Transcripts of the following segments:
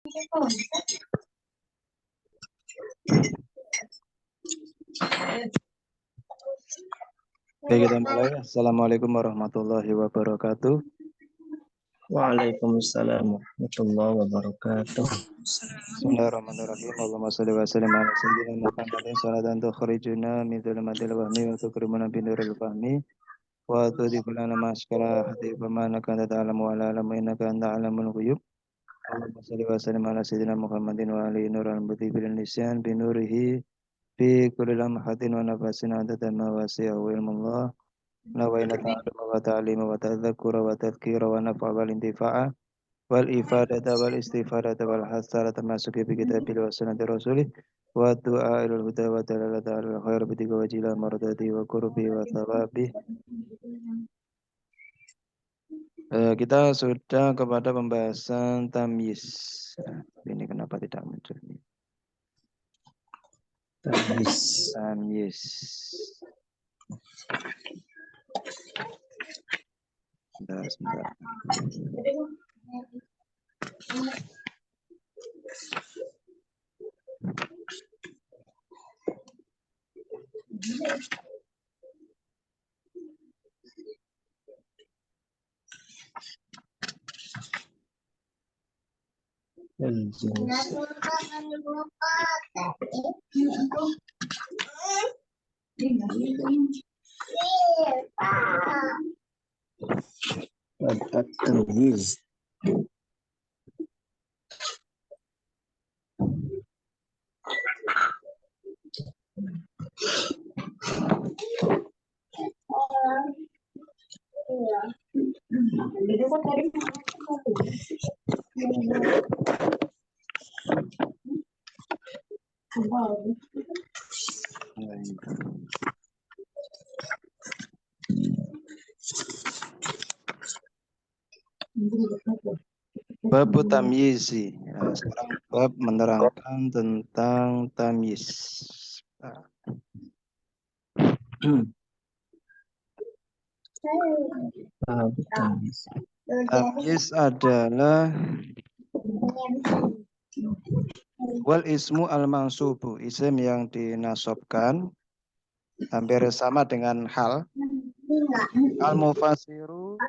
Oke, kita mulai. Assalamualaikum warahmatullahi wabarakatuh. Waalaikumsalam warahmatullahi wabarakatuh. Bismillahirrahmanirrahim. Allahumma shalli wa sallim ala sayyidina Muhammadin salatan tukhrijuna min dhulumatil wahmi wa tukrimuna bi nuril fahmi wa tudhibu lana ma askara hadi fama anaka anta ta'lamu wa la alamu innaka anta alamul ghuyub. Allahumma shalli wa sallim ala sayyidina Muhammadin wa alihi nurul mudhi bil lisan bi nurihi fi kulli lamhatin wa nafasin adada ma wasi'ahu ilmullah. Nawaina ta'alluma wa ta'lima wa tadhakkura wa tadhkira wa naf'a wal intifa'a wal ifadata wal istifadata wal hasara termasuk bi kitabil wa sunnati rasulih wa du'a ilal huda wa dalalata alal khair bi tiga wajila mardati wa qurbi wa thawabi. Kita sudah kepada pembahasan tamyiz. Ini kenapa tidak muncul ini? Tamyiz. Sebentar. At-tamyiz. Bab tamyizi. Sekarang bab menerangkan tentang tamyiz. Tamyiz adalah wal ismu al mansubu, isim yang dinasobkan hampir sama dengan hal. Al mufassiru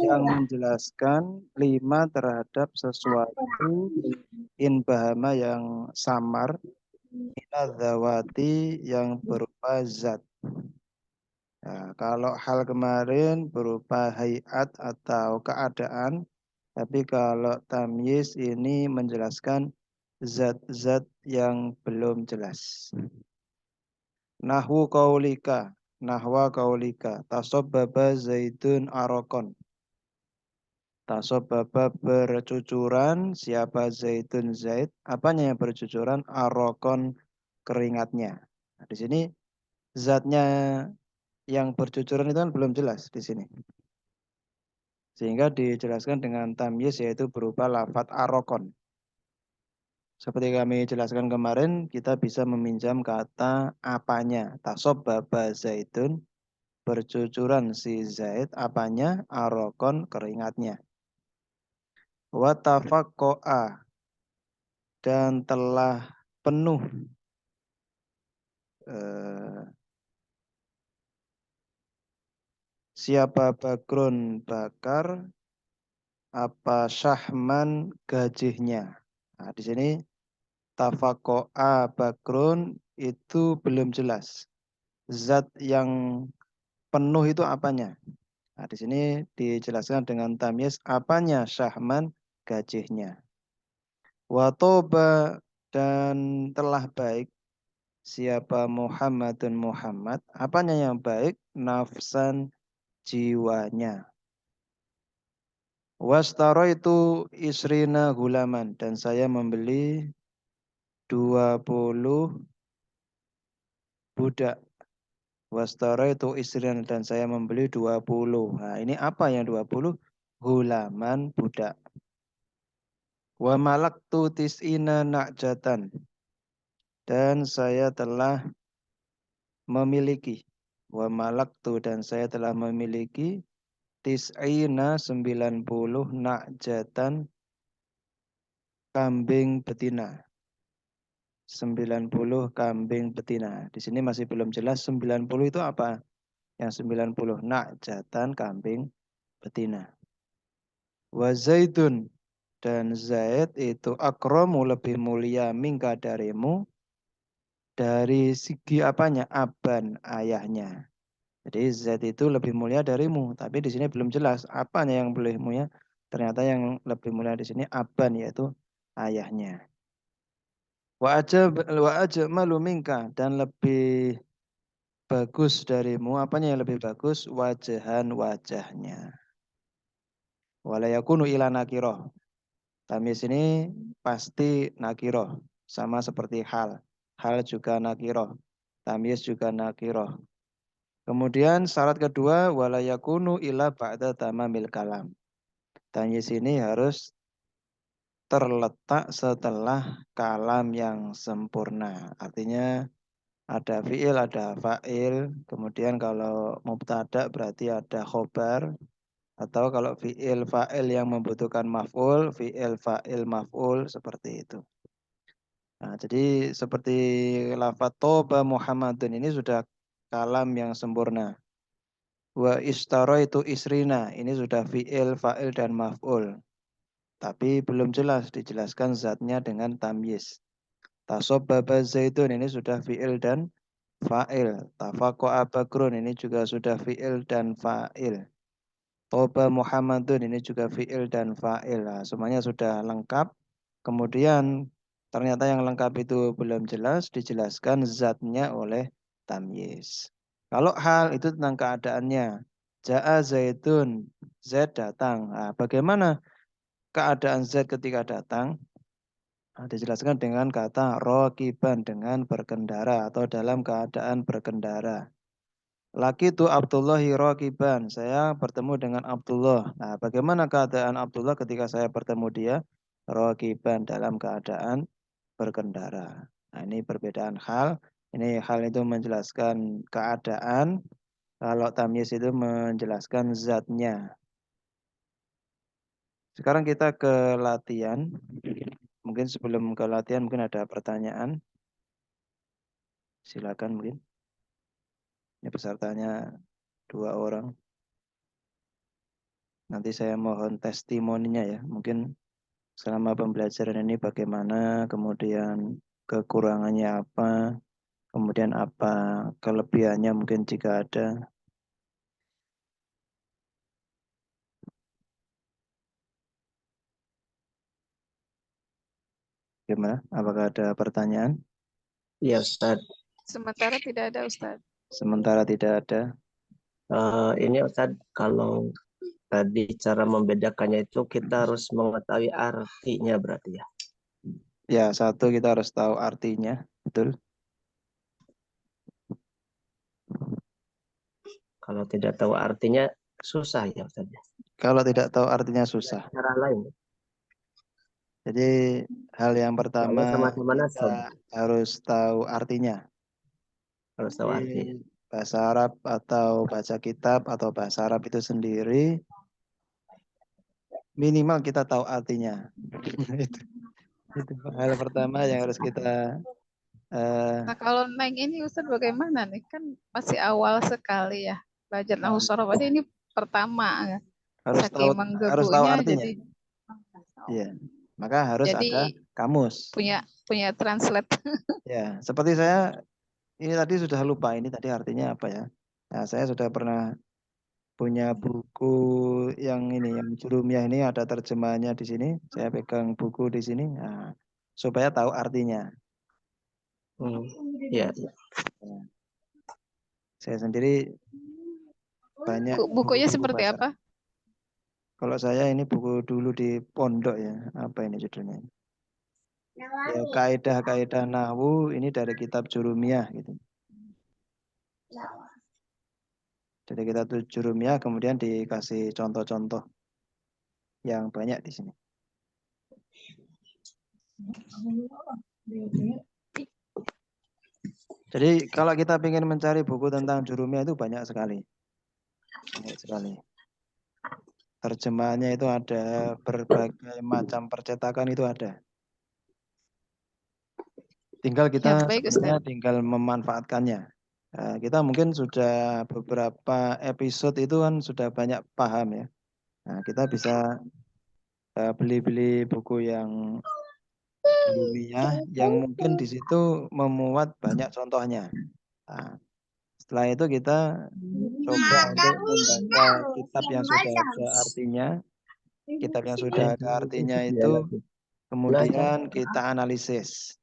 yang menjelaskan lima terhadap sesuatu in bahama yang samar, minadzawati yang berupa zat. Nah, kalau hal kemarin berupa hayat atau keadaan, tapi kalau tamyiz ini menjelaskan zat-zat yang belum jelas. Nahwu qaulika, nahwa qaulika, tasabbaba zaitun arokon. Tasabbaba bercucuran, siapa zaitun zait, apanya yang bercucuran? Arokon, keringatnya. Nah, di sini zatnya yang bercucuran itu kan belum jelas di sini. Sehingga dijelaskan dengan tamyiz yaitu berupa lafadz arokon. Seperti kami jelaskan kemarin, kita bisa meminjam kata apanya. Tasabbaba zaitun, bercucuran si zait, apanya? Arokon, keringatnya. Wa tafaqqa'a, dan telah penuh siapa bakrun bakar, apa syahman gajihnya. Nah, di sini tafaqqa'a bakrun itu belum jelas. Zat yang penuh itu apanya? Nah, di sini dijelaskan dengan tamyiz apanya syahman gajihnya. Wa toba, dan telah baik siapa Muhammadun Muhammad, apanya yang baik? Nafsan, jiwanya. Wastaro itu isrina gulaman, dan saya membeli 20 budak. Wastaro itu isrina, dan saya membeli 20. Nah, ini apa yang 20? Gulaman, budak. Wa malaktu tis'ina na'jatan, dan saya telah memiliki. Wa malaktu, dan saya telah memiliki tis'ina 90 na'jatan kambing betina. 90 kambing betina. Di sini masih belum jelas 90 itu apa? Yang 90 nakjatan kambing betina. Wa zaidun, dan Zaid itu akromu lebih mulia mingka darimu dari segi apanya? Aban, ayahnya. Jadi Zaid itu lebih mulia darimu, tapi di sini belum jelas apanya yang lebih mulia. Ternyata yang lebih mulia di sini aban, yaitu ayahnya. Wa ajmalu minka, dan lebih bagus darimu, apanya yang lebih bagus? Wajahan, wajahnya. Walayakunu ila nakiroh. Tamis ini pasti nakiroh, sama seperti hal. Hal juga nakiroh. Tamis juga nakiroh. Kemudian syarat kedua, walayakunu ila ba'da tamamil kalam. Tamis ini harus terletak setelah kalam yang sempurna. Artinya ada fiil, ada fa'il. Kemudian kalau mubtada berarti ada khobar. Atau kalau fi'il fa'il yang membutuhkan maf'ul, fi'il fa'il maf'ul, seperti itu. Nah, jadi seperti lafaz toba Muhammadun ini sudah kalam yang sempurna. Wa istaro itu isrina, ini sudah fi'il, fa'il, dan maf'ul. Tapi belum jelas, dijelaskan zatnya dengan tamyiz. Tasobbaba zaitun, ini sudah fi'il dan fa'il. Tafako'a bakrun, ini juga sudah fi'il dan fa'il. Toba Muhammadun, ini juga fi'il dan fa'il. Nah, semuanya sudah lengkap. Kemudian ternyata yang lengkap itu belum jelas, dijelaskan zatnya oleh tamyiz. Kalau hal itu tentang keadaannya. Ja'a Zaidun, Zaid datang. Nah, bagaimana keadaan Zaid ketika datang? Nah, dijelaskan dengan kata rokiban, dengan berkendara atau dalam keadaan berkendara. Laki itu Abdullahi rokiban. Saya bertemu dengan Abdullah. Nah, bagaimana keadaan Abdullah ketika saya bertemu dia? Rokiban, dalam keadaan berkendara. Nah, ini perbedaan hal. Ini hal itu menjelaskan keadaan. Kalau tamyiz itu menjelaskan zatnya. Sekarang kita ke latihan. Mungkin sebelum ke latihan mungkin ada pertanyaan. Silakan mungkin. Ini pesertanya 2 orang. Nanti saya mohon testimoninya ya. Mungkin selama pembelajaran ini bagaimana, kemudian kekurangannya apa, kemudian apa kelebihannya mungkin jika ada. Gimana? Apakah ada pertanyaan? Ya Ustaz. Sementara tidak ada Ustaz. Sementara tidak ada. Ini Ustaz, kalau tadi cara membedakannya itu kita harus mengetahui artinya berarti ya. Ya, satu kita harus tahu artinya, betul. Kalau tidak tahu artinya susah ya Ustaz. Kalau tidak tahu artinya susah. Cara lain. Jadi hal yang Soalnya pertama sama-sama nasab, kita harus tahu artinya. harus tahu Jadi artinya. bahasa Arab atau baca kitab atau bahasa Arab itu sendiri minimal kita tahu artinya. itu hal pertama yang harus kita Nah kalau Neng ini Ustaz bagaimana nih? Kan masih awal sekali ya belajar Nahwu Shoroh. Berarti ini pertama ya. harus tahu Saking artinya. menggebunya jadi Iya. Maka harus ada jadi kamus. punya translate. Ya, seperti saya ini tadi sudah lupa ini tadi artinya apa ya. Nah, saya sudah pernah punya buku yang ini, yang Jurumiyah ini ada terjemahannya di sini. Saya pegang buku di sini, nah, supaya tahu artinya. Ya. Nah, saya sendiri banyak Bukunya buku-buku seperti bahasa Arab. apa? Kalau saya ini buku dulu di pondok ya, apa ini judulnya? Ya, kaidah-kaidah nahwu ini dari kitab Jurumiyah gitu. Dari kitab Jurumiyah kemudian dikasih contoh-contoh yang banyak di sini. Jadi kalau kita ingin mencari buku tentang Jurumiyah itu banyak sekali. Banyak sekali. Terjemahannya itu ada berbagai macam percetakan itu ada. Tinggal Ya, kita baik sebenarnya Ustadz. tinggal memanfaatkannya. Kita mungkin sudah beberapa episode itu kan sudah banyak paham ya. Nah, kita bisa beli-beli buku yang ilmiah yang mungkin di situ memuat banyak contohnya. Nah, setelah itu kita coba untuk membaca kitab yang sudah ada artinya. Kitab yang sudah ada artinya itu kemudian kita analisis.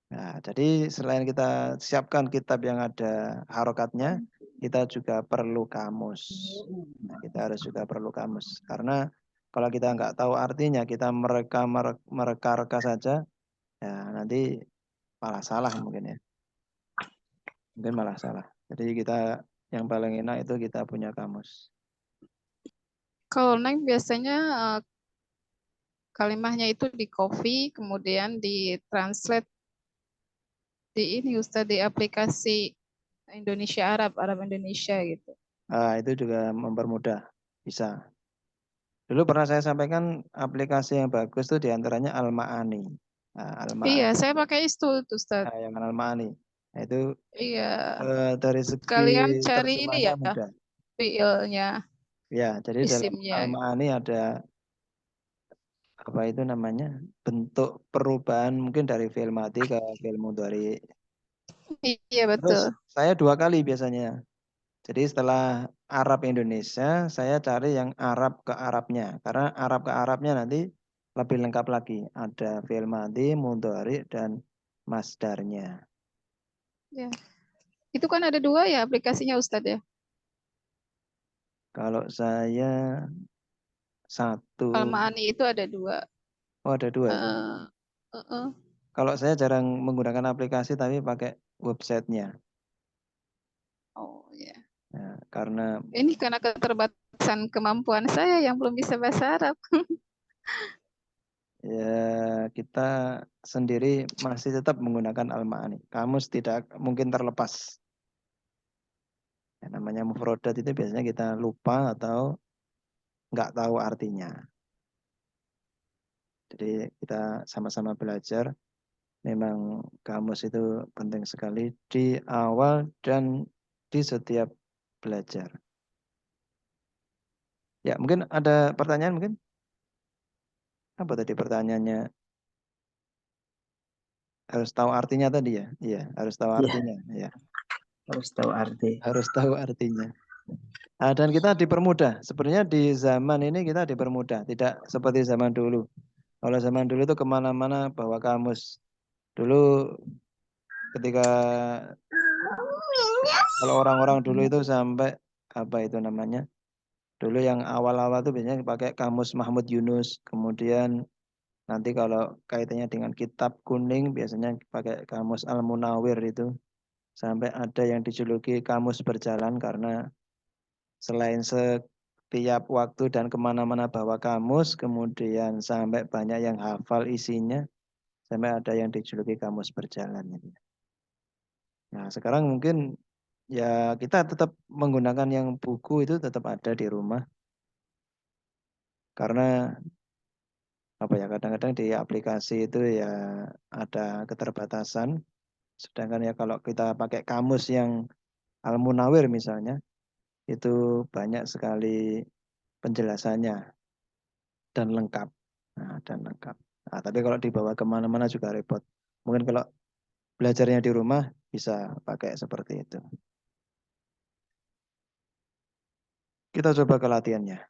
Nah, jadi selain kita siapkan kitab yang ada harokatnya, kita juga perlu kamus. Nah, kita harus juga perlu kamus. Karena kalau kita nggak tahu artinya, kita mereka-reka saja, ya nanti malah salah mungkin ya. Mungkin malah salah. Jadi kita yang paling enak itu kita punya kamus. Kalau Neng biasanya kalimahnya itu di copy, kemudian ditranslate di ini Ustadz di aplikasi Indonesia Arab, Arab Indonesia gitu. Itu juga mempermudah, bisa. Dulu pernah saya sampaikan aplikasi yang bagus itu diantaranya Al-Ma'ani. Nah, Iya, Al-Ma'ani. saya pakai itu Ustadz. Yang Al-Ma'ani. Nah, itu Iya, dari segi sekalian cari ini terjemahnya ya, mudah. fiilnya, Ya, jadi dalam isimnya. Al-Ma'ani ada apa itu namanya? Bentuk perubahan mungkin dari fi'il madi ke fi'il mudhari. Iya Terus betul. saya 2 kali biasanya. Jadi setelah Arab Indonesia, saya cari yang Arab ke Arabnya. Karena Arab ke Arabnya nanti lebih lengkap lagi. Ada fi'il madhi, mudhari, dan masdarnya. Ya. Itu kan ada 2 ya aplikasinya Ustadz ya. Kalau saya 1, Al-Ma'ani itu ada 2. oh ada 2 itu. Eh, eh, eh. Kalau saya jarang menggunakan aplikasi tapi pakai websitenya. Oh ya. Ya, karena Ini karena keterbatasan kemampuan saya yang belum bisa bahasa Arab. ya kita sendiri masih tetap menggunakan Al-Ma'ani. Kamus tidak mungkin terlepas. Ya, namanya mufrodat itu biasanya kita lupa atau nggak tahu artinya. Jadi kita sama-sama belajar. Memang kamus itu penting sekali di awal dan di setiap belajar. Ya, mungkin ada pertanyaan mungkin? Apa tadi pertanyaannya? Harus tahu artinya tadi ya? Iya, harus tahu Iya, artinya. Ya, harus tahu arti. harus tahu artinya. Dan kita dipermudah. Sebenarnya di zaman ini kita dipermudah. Tidak seperti zaman dulu. Kalau zaman dulu itu kemana-mana bawa kamus. Dulu ketika kalau orang-orang dulu itu sampai apa itu namanya? Dulu yang awal-awal tuh biasanya pakai kamus Mahmud Yunus. Kemudian nanti kalau kaitannya dengan kitab kuning biasanya pakai kamus Al-Munawir itu. Sampai ada yang dijuluki kamus berjalan karena selain setiap waktu dan kemana-mana bawa kamus, kemudian sampai banyak yang hafal isinya, sampai ada yang dijuluki kamus berjalan. Nah, sekarang mungkin ya kita tetap menggunakan yang buku itu tetap ada di rumah. Karena apa ya kadang-kadang di aplikasi itu ya ada keterbatasan. Sedangkan ya kalau kita pakai kamus yang Al-Munawir misalnya, itu banyak sekali penjelasannya dan lengkap. Dan lengkap. Tapi kalau dibawa kemana-mana juga repot. Mungkin kalau belajarnya di rumah bisa pakai seperti itu. Kita coba ke latihannya.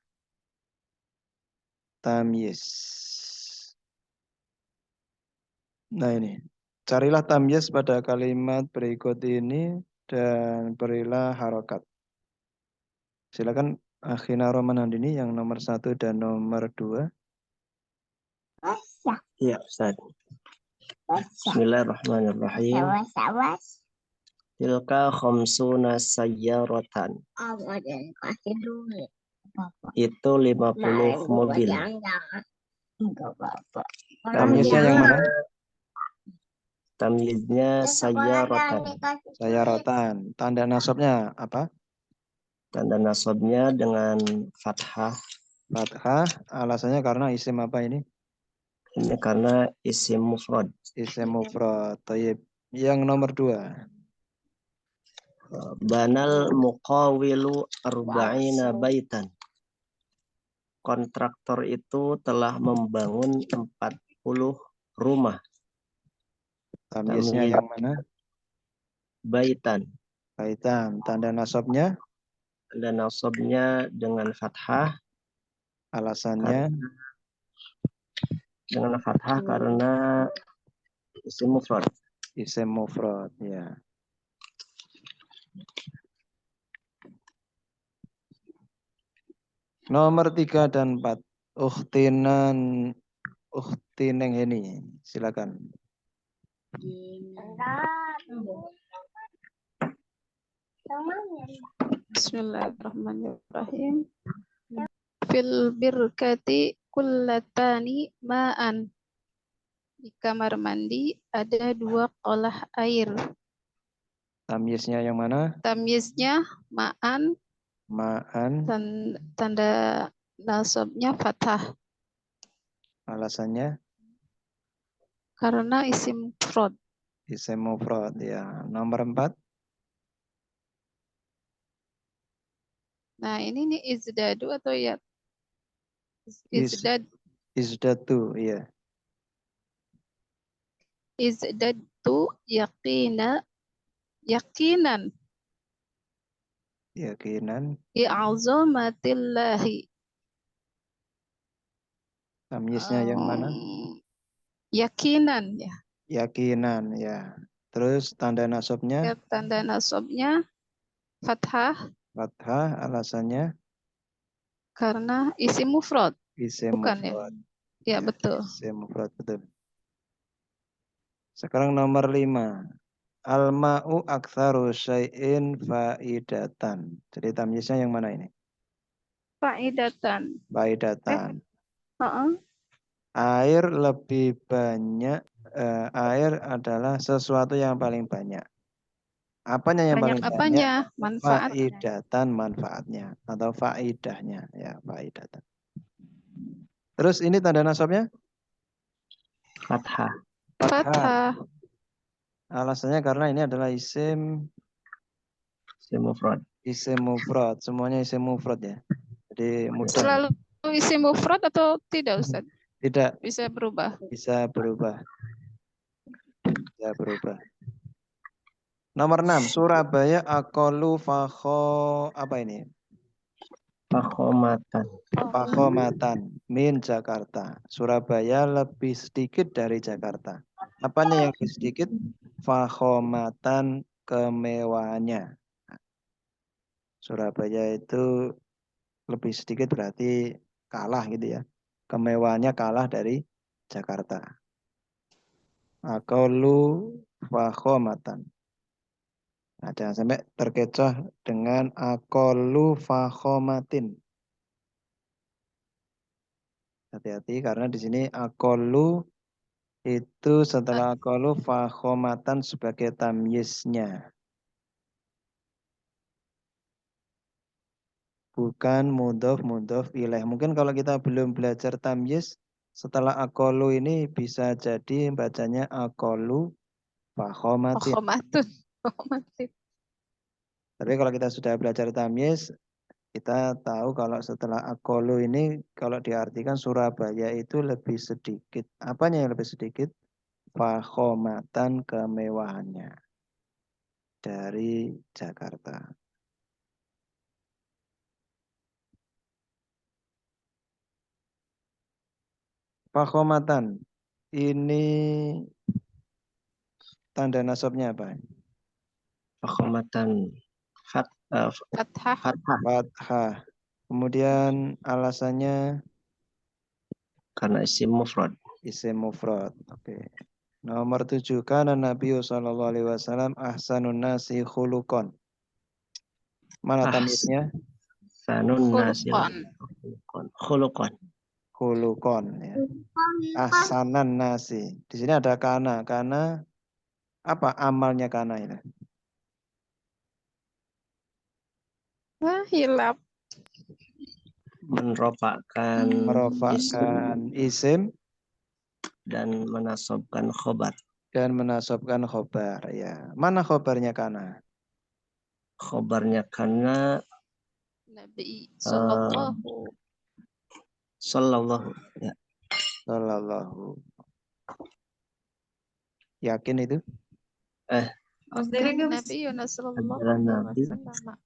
Tamyiz. Nah ini, carilah tamyiz pada kalimat berikut ini dan berilah harokat. Silakan Akhina Romanandini yang nomor 1 dan nomor 2. Iya, Ustaz. Bismillahirrahmanirrahim. Tilka khamsuna sayyaratan. Itu 50 mobil. Tamyiznya yang mana? Tamyiznya sayyaratan. Sayyaratan. Tanda nasabnya apa? Tanda nasabnya dengan fathah. Fathah. Alasannya karena isim apa ini? Ini karena isim mufrad. Isim mufrad. Thayyib. Yang nomor 2. Banal muqawilu arba'ina baitan. Kontraktor itu telah membangun 40 rumah. Tamyiznya yang mana? Baitan. Baitan. Tanda nasabnya? Dan nasabnya dengan fathah. Alasannya? Dengan fathah karena isim mufrad. Isim mufrad, ya. Nomor 3 dan 4. Ukhtineng ini. Silakan. Bismillahirrahmanirrahim. Fil birkati kullatani ma'an. Di kamar mandi ada 2 kolah air. Tamyiznya yang mana? Tamyiznya ma'an, Ma'an. tanda nasabnya fathah Alasannya? karena isim mufrad. Isim mufrad, ya. Nomor 4. Nah, ini nih izdadu atau ya? Izdad, Izdatu, ya. izdadtu yakinan Yakinan. bi'azamatillahi. Tamyiznya yang mana? Yakinan ya. Yakinan, ya. Terus tanda nasabnya? Ya, tanda nasabnya fathah Fathah. Alasannya? karena isim mufrad. Isim Bukan ya? mufrad. Ya, betul. Isim mufrad, betul. Sekarang nomor 5. Al-ma'u aktsaru syai'in faidatan. Jadi tamyiznya yang mana ini? Faidatan. Faidatan. Heeh. Air lebih banyak. Air adalah sesuatu yang paling banyak. Apanya yang Banyak paling banyak? apanya? Manfaatnya. Faidatan, manfaatnya. Atau faidahnya. Ya, faidatan. Terus ini tanda nasabnya? Fathah. Fathah. Alasannya karena ini adalah isim Isim mufrad. isim mufrad. Semuanya isim mufrad ya. Jadi mudah. Selalu isim mufrad atau tidak, Ustaz? Tidak. Bisa berubah. Bisa berubah. Bisa berubah. Nomor 6. Surabaya akolu apa ini? Fakhomatan. Fakhomatan min Jakarta. Surabaya lebih sedikit dari Jakarta. Apanya yang lebih sedikit? Fakhomatan, kemewahannya. Surabaya itu lebih sedikit berarti kalah gitu ya. Kemewahannya kalah dari Jakarta. Akolu fakhomatan. Nah, jangan sampai terkecoh dengan akolu fakhomatin. Hati-hati karena di sini akolu itu setelah akolu fakhomatan sebagai tamyiznya. Bukan mudhof ilaih. Mungkin kalau kita belum belajar tamyiz, setelah akolu ini bisa jadi bacanya akolu fakhomatin. Fakhomatin. Tapi kalau kita sudah belajar tamyiz, kita tahu kalau setelah akolu ini kalau diartikan Surabaya itu lebih sedikit. Apanya yang lebih sedikit? Fakhomatan, kemewahannya dari Jakarta. Fakhomatan ini tanda nasabnya apa? Fakhomatan. Fathah. Fathah. Kemudian alasannya Karena isim mufrad. isim mufrad. Oke. Nomor 7. Kana Nabi sallallahu alaihi wasallam ahsanun nasi khuluqan. Mana tamyiznya? Sanun nasil. Khuluqan. Khuluqan ya. Ahsanan nasi. Di sini ada kana. Kana apa amalnya kana ini? Wah, hilap. Meropakkan Merofakkan isim dan menasobkan khobar. Dan menasobkan khobar. Ya. Mana khobarnya kana? Khobarnya karena Nabi sallallahu. sallallahu. Ya. Sallallahu. Yakin itu? Nabi sallallahu Adalah alaihi Nabi. wasallam.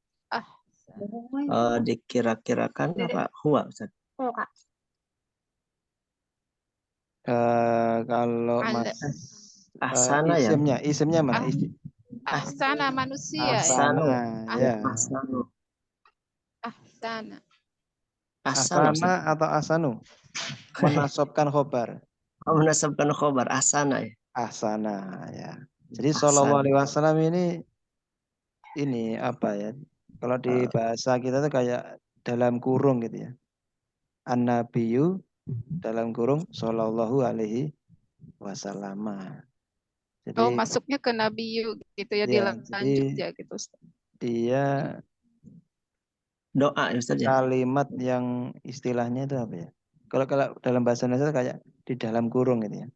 Dikira-kirakan apa? Huwa, Ustaz. Kalau Ala- Ahsana ya. isimnya mana? Ahsana manusia ya. Ahsanu. Ya. Ahsanu. Ahsana. Ahsanu. Asana atau asanu? Menasobkan khobar. Oh, menasabkan khobar. Ahsana ya. Ahsana ya. Jadi Ahsana. Shallallahu Alaihi Wasallam ini apa ya? Kalau di bahasa kita tuh kayak dalam kurung gitu ya. An-Nabiyyu dalam kurung Shallallahu Alaihi Wasallam. Jadi Oh, masuknya ke Nabi gitu ya, ya, dilanjut jadi ya gitu. Ustaz. dia Doa ya, Ustaz ya. kalimat yang istilahnya itu apa ya? Kalau dalam bahasa Indonesia kayak di dalam kurung gitu ya.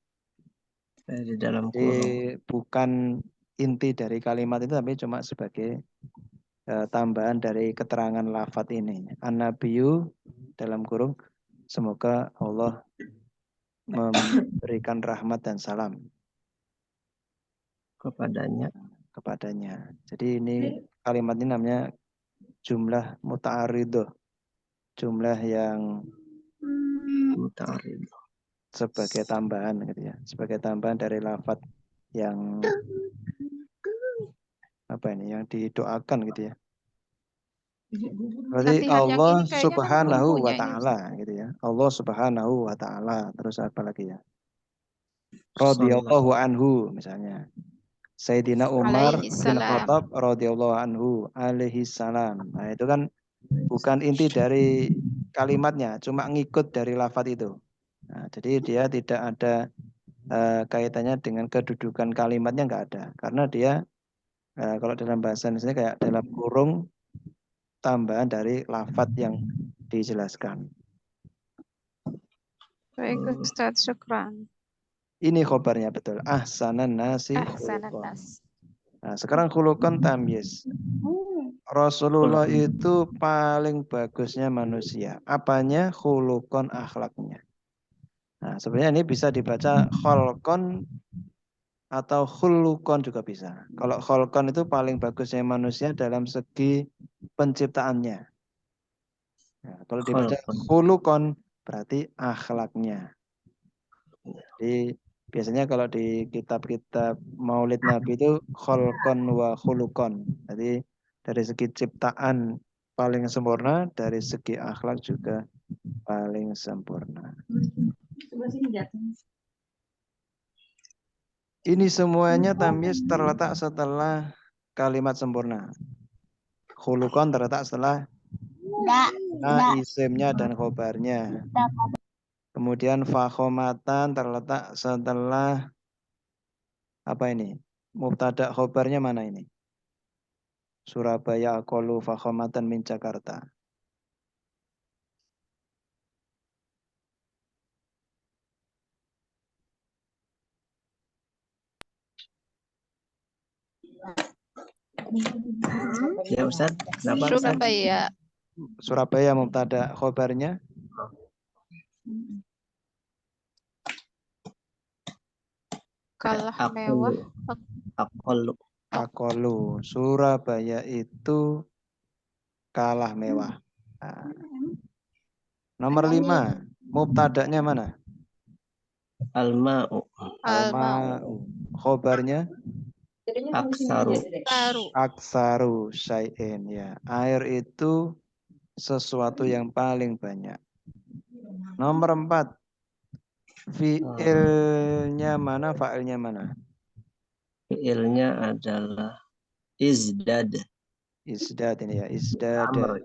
Di dalam Jadi kurung. bukan inti dari kalimat itu tapi cuma sebagai tambahan dari keterangan lafadz ini. An-Nabiyyu dalam kurung semoga Allah memberikan rahmat dan salam kepadanya. Jadi ini kalimat ini namanya jumlah muta'aridho. Jumlah yang Muta'aridho. Sebagai tambahan gitu ya. Sebagai tambahan dari lafadz yang apa ini yang didoakan gitu ya. Berarti Latihan yang Allah ini kayaknya kan Subhanahu belum wa punya ini, ta'ala gitu ya. Allah Subhanahu wa ta'ala. Terus apa lagi ya? Sallallahu. Radhiyallahu anhu misalnya. Sayyidina Umar Alaihi bin salam. Khattab radhiyallahu anhu alaihi salam. Nah, itu kan bukan inti dari kalimatnya, cuma ngikut dari lafadz itu. Nah, jadi dia tidak ada kaitannya dengan kedudukan kalimatnya, nggak ada. Karena dia kalau dalam bahasa Indonesia kayak dalam kurung tambahan dari lafadz yang dijelaskan. Baik Ustaz, syukran. Ini khobarnya betul. Ahsanan nasi Ahsanan khuluqan. nas. Nah, sekarang khuluqan tamyiz. Rasulullah itu paling bagusnya manusia. Apanya? Khuluqan, akhlaknya. Nah, sebenarnya ini bisa dibaca kholqon atau khuluqon juga bisa. Kalau kholqon itu paling bagusnya manusia dalam segi penciptaannya. Nah, kalau dibaca khuluqon berarti akhlaknya. Jadi biasanya kalau di kitab-kitab Maulid Nabi itu kholqon wa khuluqon. Jadi dari segi ciptaan paling sempurna, dari segi akhlak juga paling sempurna. Ini semuanya tamyiz terletak setelah kalimat sempurna. Khuluqon terletak setelah isimnya dan khobarnya. Kemudian fakhomatan terletak setelah apa ini? Mubtada khobarnya mana ini? Surabaya aqallu fakhomatan min Jakarta. Ya Ustaz, kenapa Ustaz? Surabaya mubtada khobarnya Kalah mewah. aqallu. Surabaya itu kalah mewah. Nah. Nomor 5, mubtadanya mana? Al-ma'u. Al-ma'u. Khobarnya Aksaru. aksaru syai'in ya. Air itu sesuatu yang paling banyak. Nomor 4, fi'ilnya mana, fa'ilnya mana? Fi'ilnya adalah izdad. Isdad ini ya, isdad. Amr.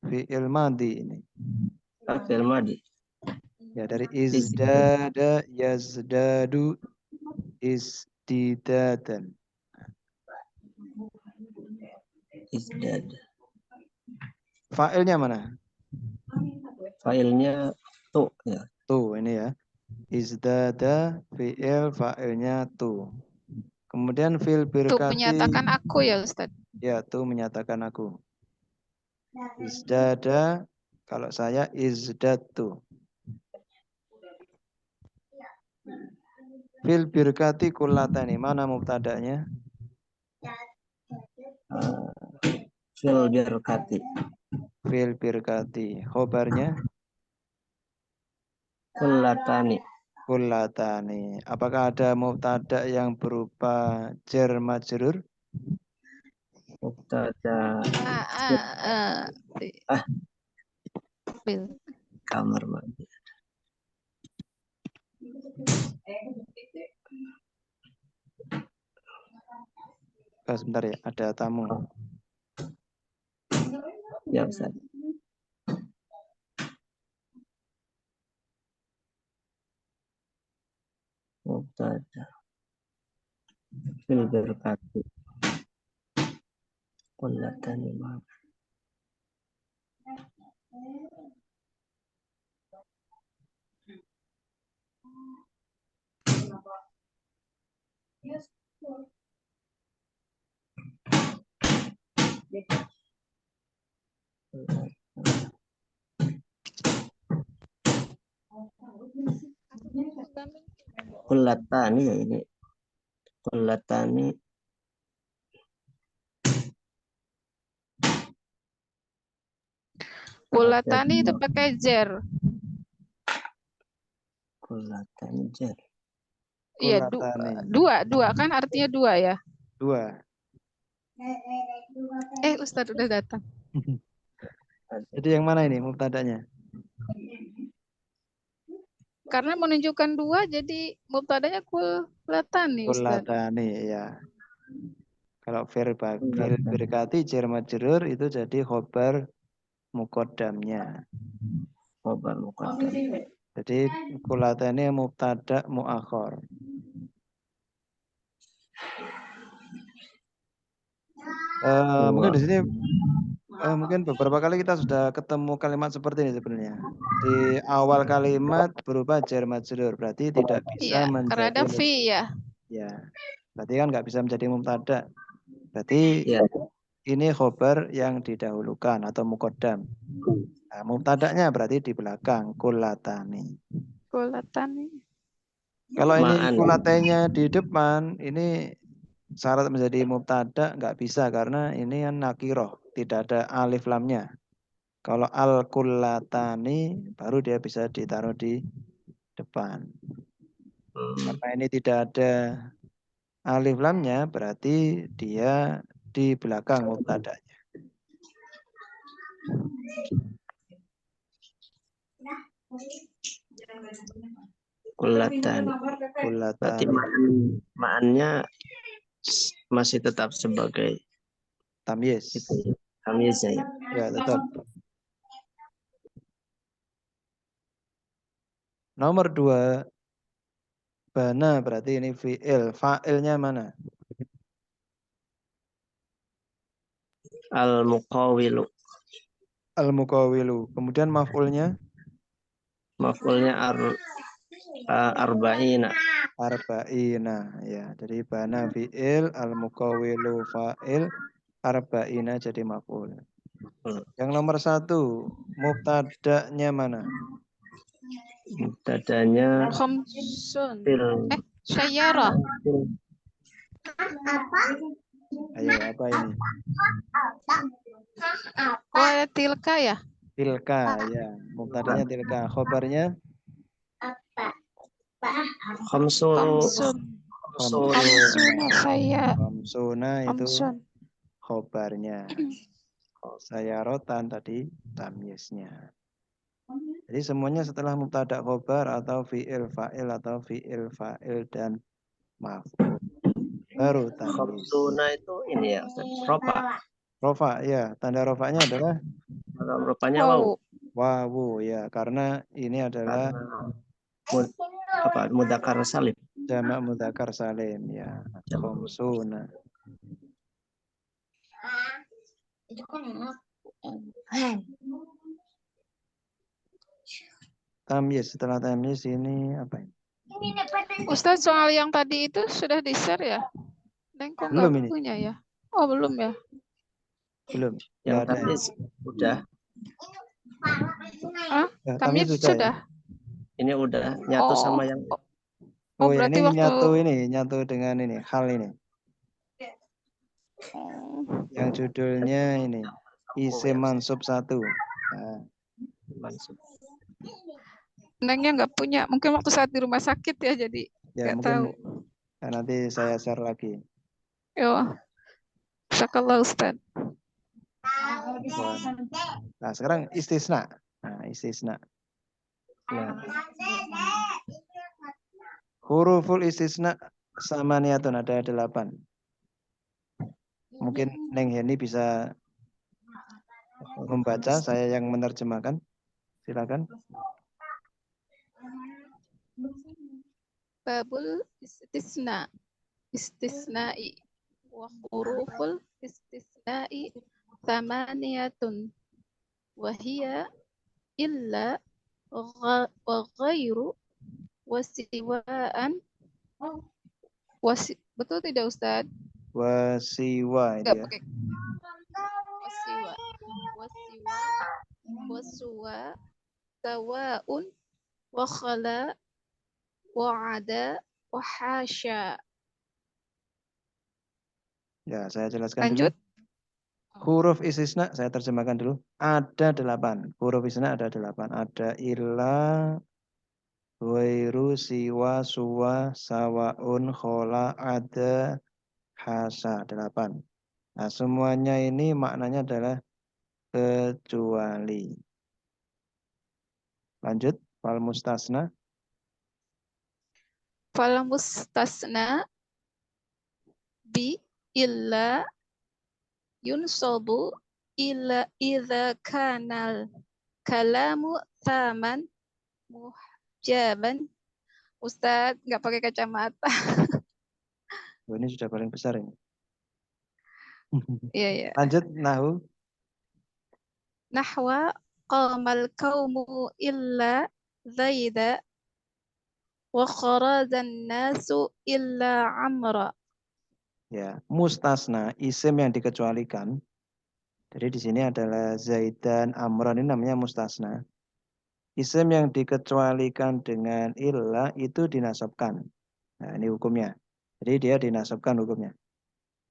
Fi'il madi ini. Fi'il madi. Ya dari izdada yazdadu isdidadan. Izdad. Fa'ilnya mana? Fa'ilnya tu ya. tu ini ya. Izdada fi'il fa'ilnya tu. Kemudian fil Itu birkati menyatakan aku ya Ustaz. ya tu menyatakan aku. Izdada kalau saya izdatu. Fil birkati kullatani mana mubtada'nya? Fil birkati. Fil birkati. Khobarnya Kullatani. kullatani. Apakah ada mubtada yang berupa jar majrur? Mubtada Bil. kamar mandi. Sebentar ya, ada tamu. Ya Ustaz. Mubtada fil birkati. Kullatani ma. Kullatani ya ini. Kullatani Kulatani itu pakai jar. kullatani jar. Iya, Kullatani. dua kan artinya dua ya. Dua. Ustadz udah datang. Jadi yang mana ini mubtada'nya? Karena menunjukkan dua, jadi mubtadanya kulatani Ustadz. Kullatani ya. Kalau fil birkati jar majrur itu jadi khobar muqaddamnya. Khobar muqaddam. Jadi kullatani mubtada muakhar. Mungkin di sini mungkin beberapa kali kita sudah ketemu kalimat seperti ini sebenarnya. Di awal kalimat berupa jar majrur, berarti tidak bisa Iya, karena ada menjadi fi ya. ya. Berarti kan nggak bisa menjadi mubtada. Berarti Ya. ini khobar yang didahulukan atau muqaddam. Nah, mubtada'nya berarti di belakang kullatani. Kulatani. Kalau ini Ma'an. kulatainya di depan, ini syarat menjadi mubtada nggak bisa karena ini kan nakiroh, tidak ada alif lamnya. Kalau al kullatani baru dia bisa ditaruh di depan. Karena ini tidak ada alif lamnya, berarti dia di belakang mubtada'nya. Kullatani. Berarti Kullatani. ma'annya masih tetap sebagai Tamyiz. itu tamyiznya ya. Ya, tetap. Nomor 2, bana berarti ini fi'il. Fa'ilnya mana? Al-muqawilu. Al-muqawilu. Kemudian maf'ulnya? Maf'ulnya arba'ina. Arba'ina. Ya, jadi bana fi'il, al-muqawilu fa'il, arba'ina jadi maf'ul. Yang nomor 1, mubtada'nya mana? Mubtada'nya Khamsun. fil. Sayyarah. Ayo, apa ini? Oh, ada tilka ya? Tilka, ya. Mubtada'nya tilka. Khobarnya? Khamsun. Khamsuna saya. Khamsuna itu Khamsun. khobarnya. Saya rotan tadi tamyiznya. Jadi semuanya setelah mubtada khobar atau fi'il fa'il atau fi'il fa'il dan maf'ul. Baru tamyiz. Khamsuna itu ini ya, rofa. Rofa, ya. Tanda rofanya adalah Rofanya waw. Wawu, ya. Karena ini adalah Mudzakkar salim. jamak mudzakkar salim, ya. Khamsuna. tamyiz. Setelah tamyiz ini apa ini? Ustadz, soal yang tadi itu sudah di-share ya? Neng kok Belum nggak ini, punya ya? Oh, belum ya? belum. Yang Nggak ada. tadi udah, Ah, Ya, tamyiz tamyiz sudah ya. sudah? ini udah nyatu Oh, sama yang oh Oh ya, berarti ini waktu nyatu dengan ini, hal ini. oh, Yang judulnya ini, isim mansub 1. Nah, mansub. Nengnya nggak punya. Mungkin waktu saat di rumah sakit ya, jadi ya nggak mungkin tahu. nanti saya share lagi. Yo, Jazakallah Ustadz. Nah, sekarang istisna. Nah, istisna. Nah, Huruful istisna samaniatun, ada 8. Mungkin Neng Heni bisa membaca, saya yang menerjemahkan. Silakan. Babul istisna. Istisna'i. Wa huruful istisna'i thamaniyatun. Wahia illa wa ghairu wasiwaan. Betul tidak Ustadz? Wasiwa itu Nggak ya. pakai wasiwa. Wasiwa. Wasuwa. Sawaun. Wa khala. Wa ada. Wa hasya. Ya, saya jelaskan dulu. Lanjut. Huruf istisna saya terjemahkan dulu. Ada 8. Huruf istisna ada 8. Ada illa, wairu, siwa, suwa, sawaun, khola, ada, hasa. 8. Nah, semuanya ini maknanya adalah kecuali. Lanjut, fal mustasna. Fal mustasna bi illa yunsabu illa idza kanal kalamu taman muhjaban. Ustadz nggak pakai kacamata. Oh, ini sudah paling besar ini. Iya ya. Lanjut, nahu. Nahwa qamal kaumu illa zaida wa kharazan nasu illa amra. Ya, mustasna, isim yang dikecualikan. Jadi di sini adalah Zaidan, Amran, ini namanya mustasna. Isim yang dikecualikan dengan illa itu dinasabkan. Nah, ini hukumnya. Jadi dia dinasabkan hukumnya.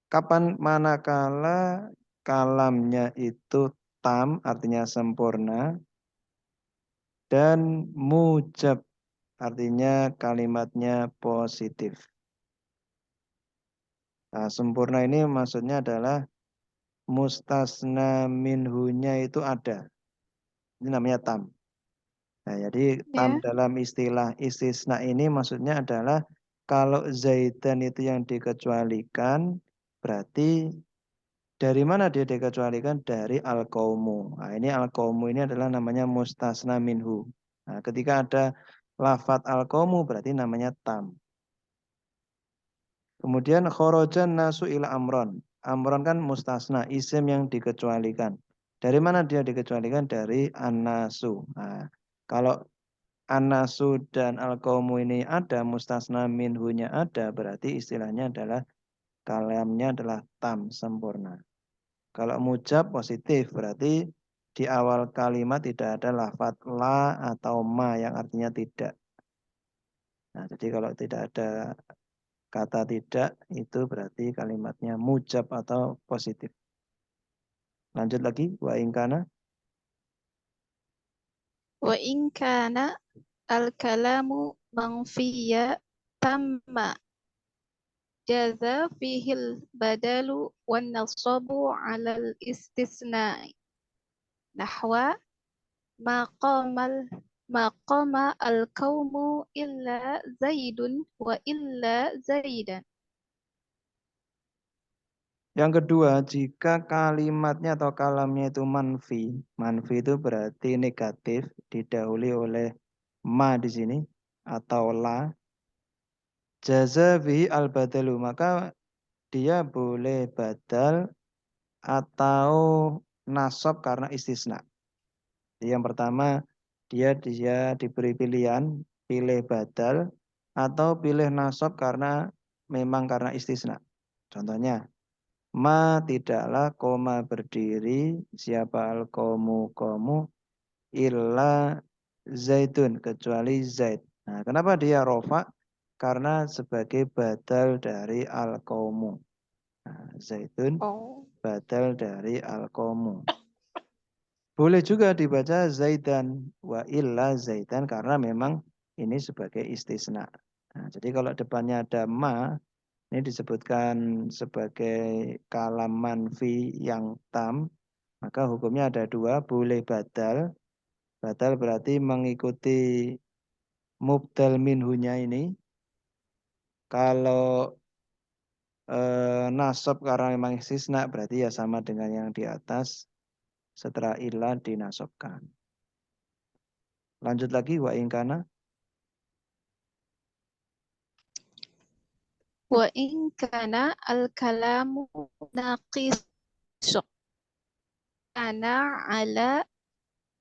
Kapan manakala kalamnya itu tam, artinya sempurna, dan mujab, artinya kalimatnya positif. Nah, sempurna ini maksudnya adalah mustasna minhunya itu ada. Ini namanya tam. Nah, jadi tam Ya. dalam istilah istisna ini maksudnya adalah kalau Zaidan itu yang dikecualikan, berarti dari mana dia dikecualikan? Dari al-qaumu. Nah, ini al-qaumu ini adalah namanya mustasna minhu. Nah, ketika ada lafat al-qaumu berarti namanya tam. Kemudian khorojan nasu ila amron. Amron kan mustasna, isim yang dikecualikan. Dari mana dia dikecualikan? Dari an-nasu. Nah, kalau an-nasu dan al-qaumu ini ada, mustasna minhunya ada, berarti istilahnya adalah kalamnya adalah tam, sempurna. Kalau mujab positif, berarti di awal kalimat tidak ada lafat la atau ma yang artinya tidak. Nah, jadi kalau tidak ada kata tidak, itu berarti kalimatnya mujab atau positif. Lanjut lagi, wa ingkana. Wa in kana al kalamu manfiya tamma jaza fihil badalu wan nasabu alal istisna'i. Nahwa maqama al kaumu illa zaidun wa illa zaidan. Yang kedua, jika kalimatnya atau kalamnya itu manfi, manfi itu berarti negatif, didahului oleh ma di sini atau la, jaza bihi al badalu, maka dia boleh badal atau nasab karena istisna. Jadi yang pertama, dia diberi pilihan, pilih badal atau pilih nasab karena memang karena istisna. Contohnya, ma tidaklah koma berdiri siapa al komu illa zaitun kecuali zaid. Nah, kenapa dia rofa? Karena sebagai badal dari al komu. Nah, zaitun Oh. badal dari al komu. Boleh juga dibaca zaidan wa illa zaidan karena memang ini sebagai istisna. Nah, jadi kalau depannya ada ma, ini disebutkan sebagai kalam manfi yang tam, maka hukumnya ada dua, boleh badal. Badal berarti mengikuti mubdal minhunya ini. Kalau nasab karena memang istisna berarti ya sama dengan yang di atas setelah illa dinasobkan. Lanjut lagi wa ingkana. Wa in kana al-kalamu naqis kana ala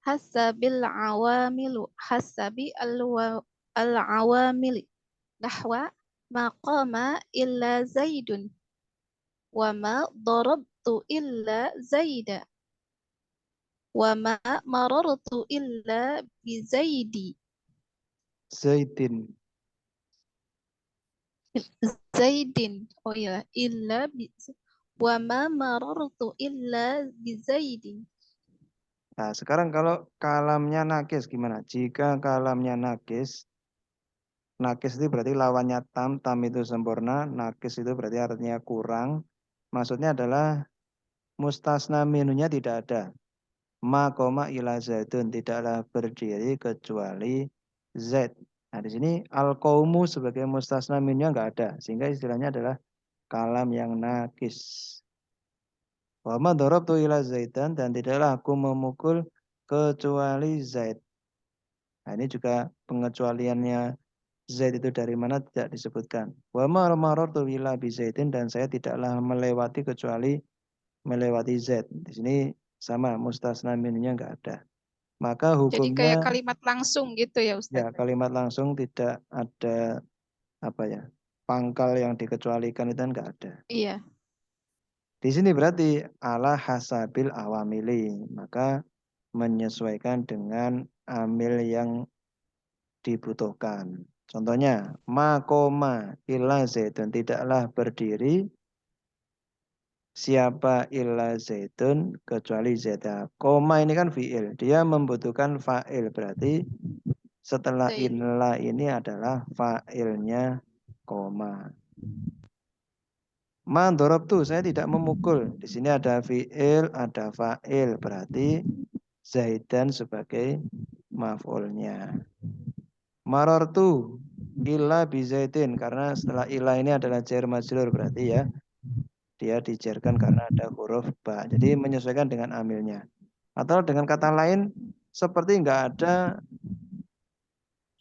hasabil al-awamil nahwa maqama illa zaidun wa ma darabtu illa zaida wa ma marartu illa bi zaidi Zaidin. zaidin oh iya illa bi wa ma marartu illa bi zaidin. Nah, sekarang kalau kalamnya nakis gimana? Jika kalamnya nakis itu berarti lawannya tam, tam itu sempurna, nakis itu berarti artinya kurang. Maksudnya adalah mustasna minunya tidak ada. Ma koma ila zaidun tidaklah berdiri kecuali zaid. Nah, di sini al qaumu sebagai mustasna minunya enggak ada, sehingga istilahnya adalah kalam yang nakis. Wa ma darabtu ila zaidan dan tidaklah aku memukul kecuali zaid. Nah, ini juga pengecualiannya zaid itu dari mana tidak disebutkan. Wa ma marartu ila bi zaidin dan saya tidaklah melewati kecuali melewati zaid. Di sini sama mustasna minnya enggak ada. Maka Jadi kayak hukumnya kalimat langsung gitu ya ya Ustaz? kalimat langsung tidak ada apa ya pangkal yang dikecualikan itu enggak ada. Iya. Di sini berarti ala hasabil awamili, maka menyesuaikan dengan amil yang dibutuhkan. Contohnya, makoma illa zaitun tidaklah berdiri siapa illa zaitun kecuali zaita. Koma ini kan fiil, dia membutuhkan fa'il berarti setelah Zaid. illa ini adalah fa'ilnya koma. Mandorobtu, saya tidak memukul. Di sini ada fiil, ada fa'il, berarti zaidan sebagai maf'ulnya. Marartu illa bizaitin, karena setelah illa ini adalah jar majrur, berarti ya dia dijarkan karena ada huruf ba. Jadi menyesuaikan dengan amilnya. Atau dengan kata lain, seperti enggak ada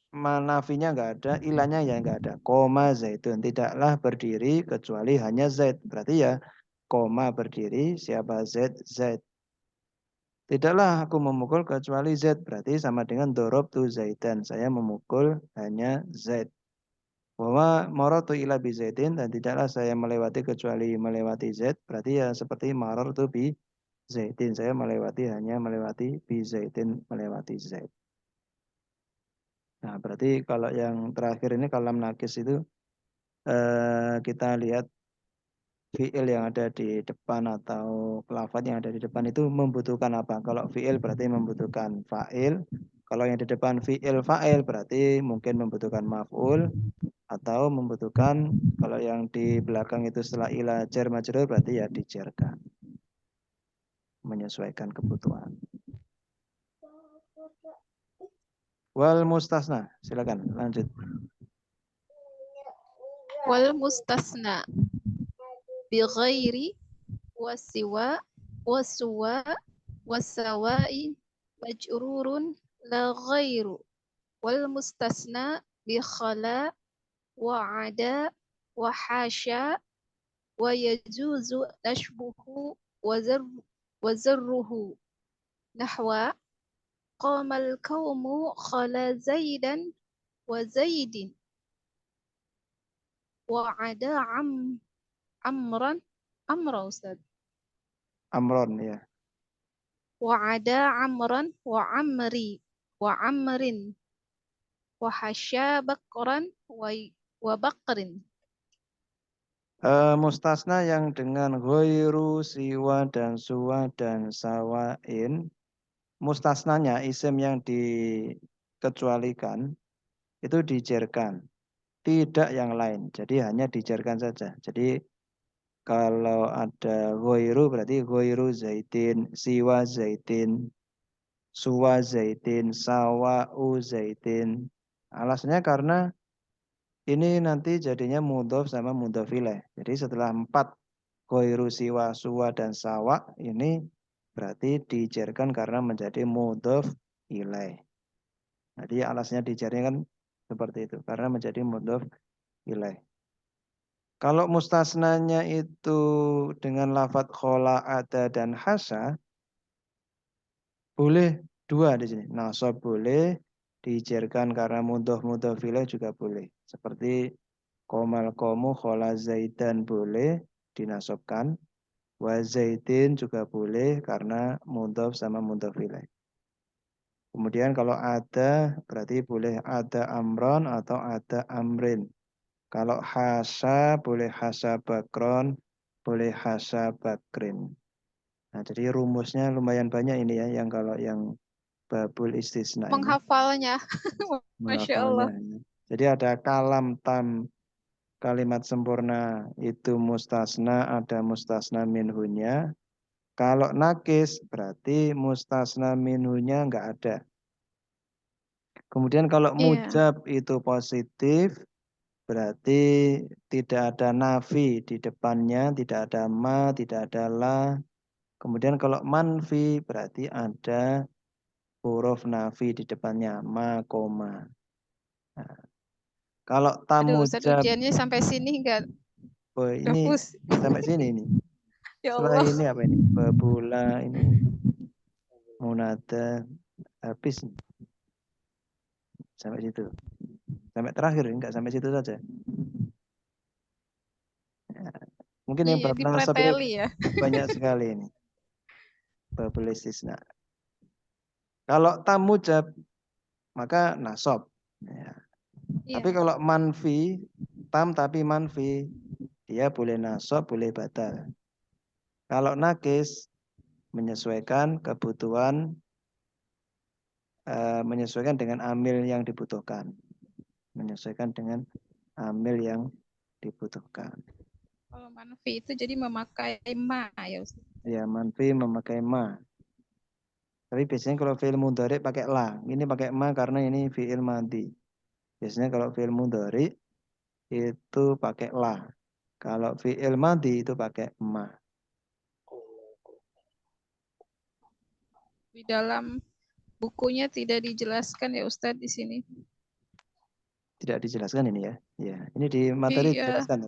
manafinya enggak ada, ilahnya ya enggak ada. Koma zaitun, tidaklah berdiri kecuali hanya zaid. Berarti ya koma berdiri, siapa zaid? Zaid. Tidaklah aku memukul kecuali zaid. Berarti sama dengan dorob tu zaidan. Saya memukul hanya zaid. Bahwa marartu ila bi zaidin dan tidaklah saya melewati kecuali melewati zaid. Berarti ya seperti marartu bi zaidin. Saya melewati hanya melewati bi zaidin, melewati zaid. Nah, berarti kalau yang terakhir ini kalam nakis itu kita lihat fiil yang ada di depan atau lafaz yang ada di depan itu membutuhkan apa? Kalau fiil berarti membutuhkan fa'il. Kalau yang di depan fiil fa'il berarti mungkin membutuhkan maf'ul atau membutuhkan kalau yang di belakang itu setelah ila jar majrur berarti ya dijarkan. Menyesuaikan kebutuhan. Wal mustasna, silakan lanjut. Wal mustasna bi ghairi wasiwa wasuwa wasawai majrurun la ghairu wal mustasna bi khala wa ada wa hasya wa yajuzu nashbuhu wa zarruhu nahwa qamal qaumu khala Zaidan wa Zaidin wa ada amran amra Ustaz. Amron ya. Wa ada amran wa amrin wa hasya bakran wa bakrin. Mustasna yang dengan ghairu, siwa dan suwa dan sawain, mustasnanya isim yang dikecualikan itu dijerkan, tidak yang lain. Jadi hanya dijerkan saja. Jadi kalau ada ghairu berarti ghairu zaitin, siwa zaitin, suwa zaitin, sawa'u zaitin. Alasannya karena ini nanti jadinya mudhof sama mudhof ilaih. Jadi setelah 4 ghairu, siwa, suwa dan sawa ini berarti dijerkan karena menjadi mudhof ilaih. Jadi alasnya dijarnya kan seperti itu karena menjadi mudhof ilaih. Kalau mustasnanya itu dengan lafadz khola, ada dan hasa, boleh dua di sini. Nasab boleh, dijarkan karena mudhof ilaih juga boleh. Seperti komal komu khola zaidan boleh dinasobkan. Wa zaidin juga boleh karena mudhof sama mudhof ilaih. Kemudian kalau ada berarti boleh ada amron atau ada amrin. Kalau hasa boleh hasa bakron, boleh hasa bakrin. Nah, jadi rumusnya lumayan banyak ini ya yang kalau yang babul istisna ini Menghafalnya. Masya Allah. menghafalnya. Jadi ada kalam tam, kalimat sempurna itu mustasna, ada mustasna minhunya. Kalau nakis berarti mustasna minhunya enggak ada. Kemudian kalau Iya. mujab itu positif, berarti tidak ada nafi di depannya, tidak ada ma, tidak ada la. Kemudian kalau manfi berarti ada huruf nafi di depannya, ma, koma. Nah, kalau Aduh, Ustaz tamujab, ujiannya sampai sini enggak oh udah ini pusing. sampai sini ini. Ya Setelah Allah. ini apa ini? Babula ini munada habis sampai situ. Sampai terakhir enggak sampai situ saja. Ya, mungkin yang Iya, bab nasab ini dipreteli ya. banyak sekali ini. Babul istisna. Kalau tamujab maka nasab. Ya. Tapi Iya. kalau manfi, tam tapi manfi, dia boleh nasab, boleh batal. Kalau nakis menyesuaikan kebutuhan, menyesuaikan dengan amil yang dibutuhkan. Menyesuaikan dengan amil yang dibutuhkan. Kalau manfi itu jadi memakai ma ya Ustaz. Ya, manfi memakai ma. Tapi biasanya kalau fi'il mudhari pakai la. Ini pakai ma karena ini fi'il madhi. Biasanya kalau fi'il mudhari itu pakai la. Kalau fi'il madhi itu pakai ma. Di dalam bukunya tidak dijelaskan ya Ustaz di sini. Tidak dijelaskan ini ya. Ya, ini di materi Iya. dijelaskan.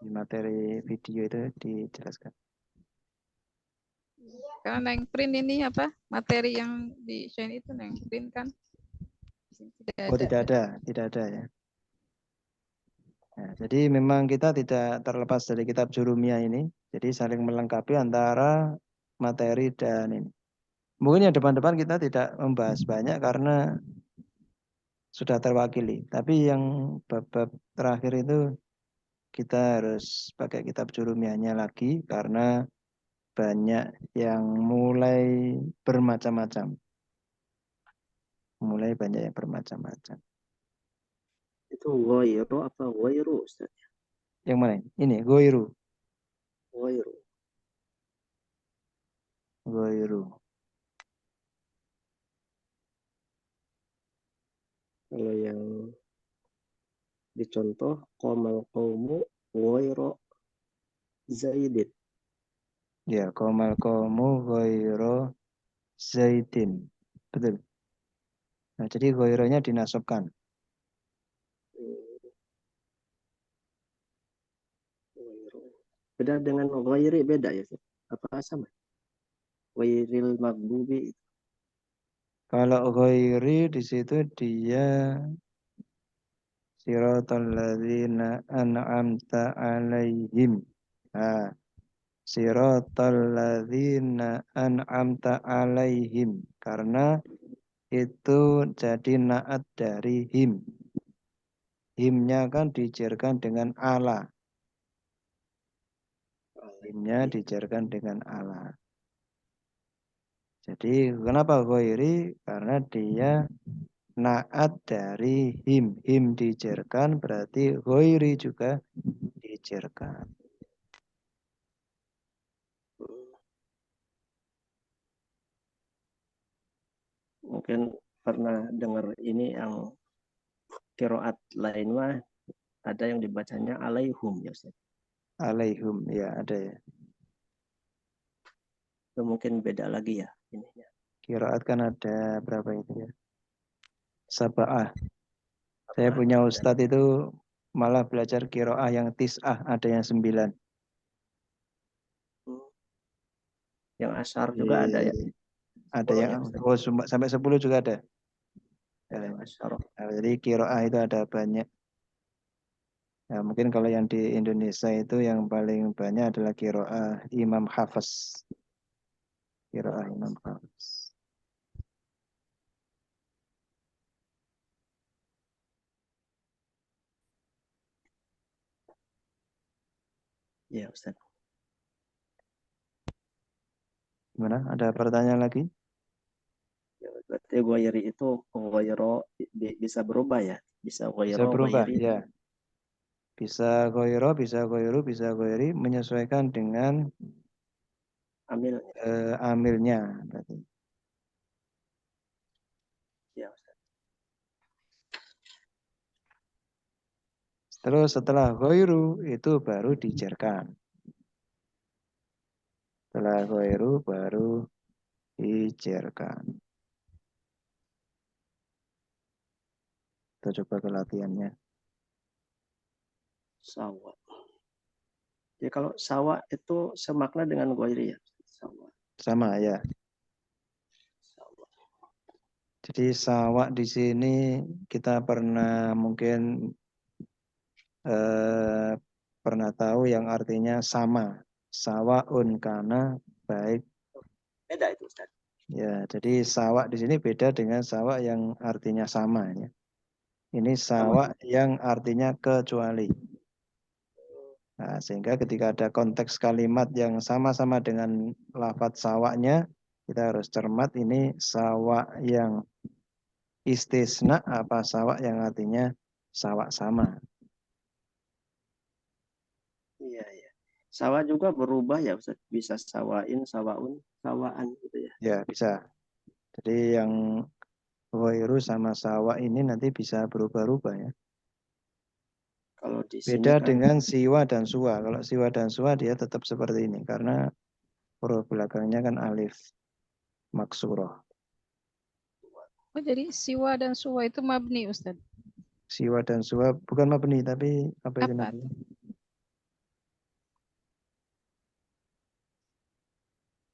Di materi video itu dijelaskan. Karena neng print ini apa? Materi yang di share itu neng print kan. Di sini tidak Oh, ada. tidak ada ya. Nah, jadi memang kita tidak terlepas dari kitab Jurumiyah ini. Jadi saling melengkapi antara materi dan ini. Mungkin yang depan-depan kita tidak membahas banyak karena sudah terwakili. Tapi yang bab-bab terakhir itu kita harus pakai kitab Jurumiyahnya lagi karena banyak yang mulai bermacam-macam. Mulai banyak yang bermacam-macam. Itu ghairu apa ghairu Ustaz? Yang mana? Ini Goiru. Ghairu. Goiru. Kalau yang dicontoh qamal qaumu ghairu zaidin. Ya, komal komu goiro zaitin. Betul. Nah, jadi goironya dinasabkan. Ghairu. Beda dengan ghairi beda ya Ustaz? Apa sama? Ghairil maghdubi. Kalau ghairi di situ dia siratal ladzina an'amta alaihim. Nah, siratal ladzina an'amta alaihim. Karena itu jadi naat dari him. Himnya kan dijerkan dengan ala. Himnya dijerkan dengan ala. Jadi kenapa ghairi? Karena dia naat dari him. Him dijerkan berarti ghairi juga dijerkan. Mungkin pernah dengar ini yang qiraat lain mah ada yang dibacanya alaihum ya Ustaz. Alaihum, ya ada ya. Itu mungkin beda lagi ya ininya. Qiraat kan ada berapa itu ya? Sab'ah. Saya punya ustadz itu malah belajar qiraah yang tis'ah, ada yang 9. Yang asyar juga ada ya. Ada 10 yang ya Ustaz. sampai 10 juga ada. Ada yang asyar. Nah, jadi qiraah itu ada banyak. Nah, mungkin kalau yang di Indonesia itu yang paling banyak adalah qiraah Imam Hafiz. Qiraah Imam Hafiz. Ya Ustaz. Gimana? Ada pertanyaan lagi? Ya, berarti ghairi itu ghairo bisa berubah ya. Bisa Bisa ghairo berubah, ghairi. ya. Bisa ghairo, bisa ghairu, bisa ghairi, menyesuaikan dengan Amil. amilnya. Berarti. Ya Ustaz. Terus setelah ghairu itu baru dijerkan. Setelah ghairu baru dijerkan. Kita coba ke latihannya. Sawa. Jadi kalau sawa itu semakna dengan ghairi ya. Sawa. Sama ya. Sawa. Jadi sawak di sini kita pernah mungkin pernah tahu yang artinya sama. Sawaun kana baik. Beda itu Ustaz. Ya, jadi sawak di sini beda dengan sawak yang artinya sama ya. Ini sawak yang artinya kecuali. Nah, sehingga ketika ada konteks kalimat yang sama-sama dengan lafadz sawaknya, kita harus cermat ini sawak yang istisna apa sawak yang artinya sawak sama. Iya, iya. Sawa juga berubah ya Ustaz. Bisa sawain, sawaun, sawaan gitu ya. Ya, bisa. Jadi yang ghairu sama sawak ini nanti bisa berubah-ubah ya. Kalau di sini Beda kan dengan siwa dan suwa. Kalau siwa dan suwa dia tetap seperti ini karena huruf belakangnya kan alif maksuroh. Oh, jadi siwa dan suwa itu mabni, Ustaz. Siwa dan suwa bukan mabni tapi apa itu Apa? namanya?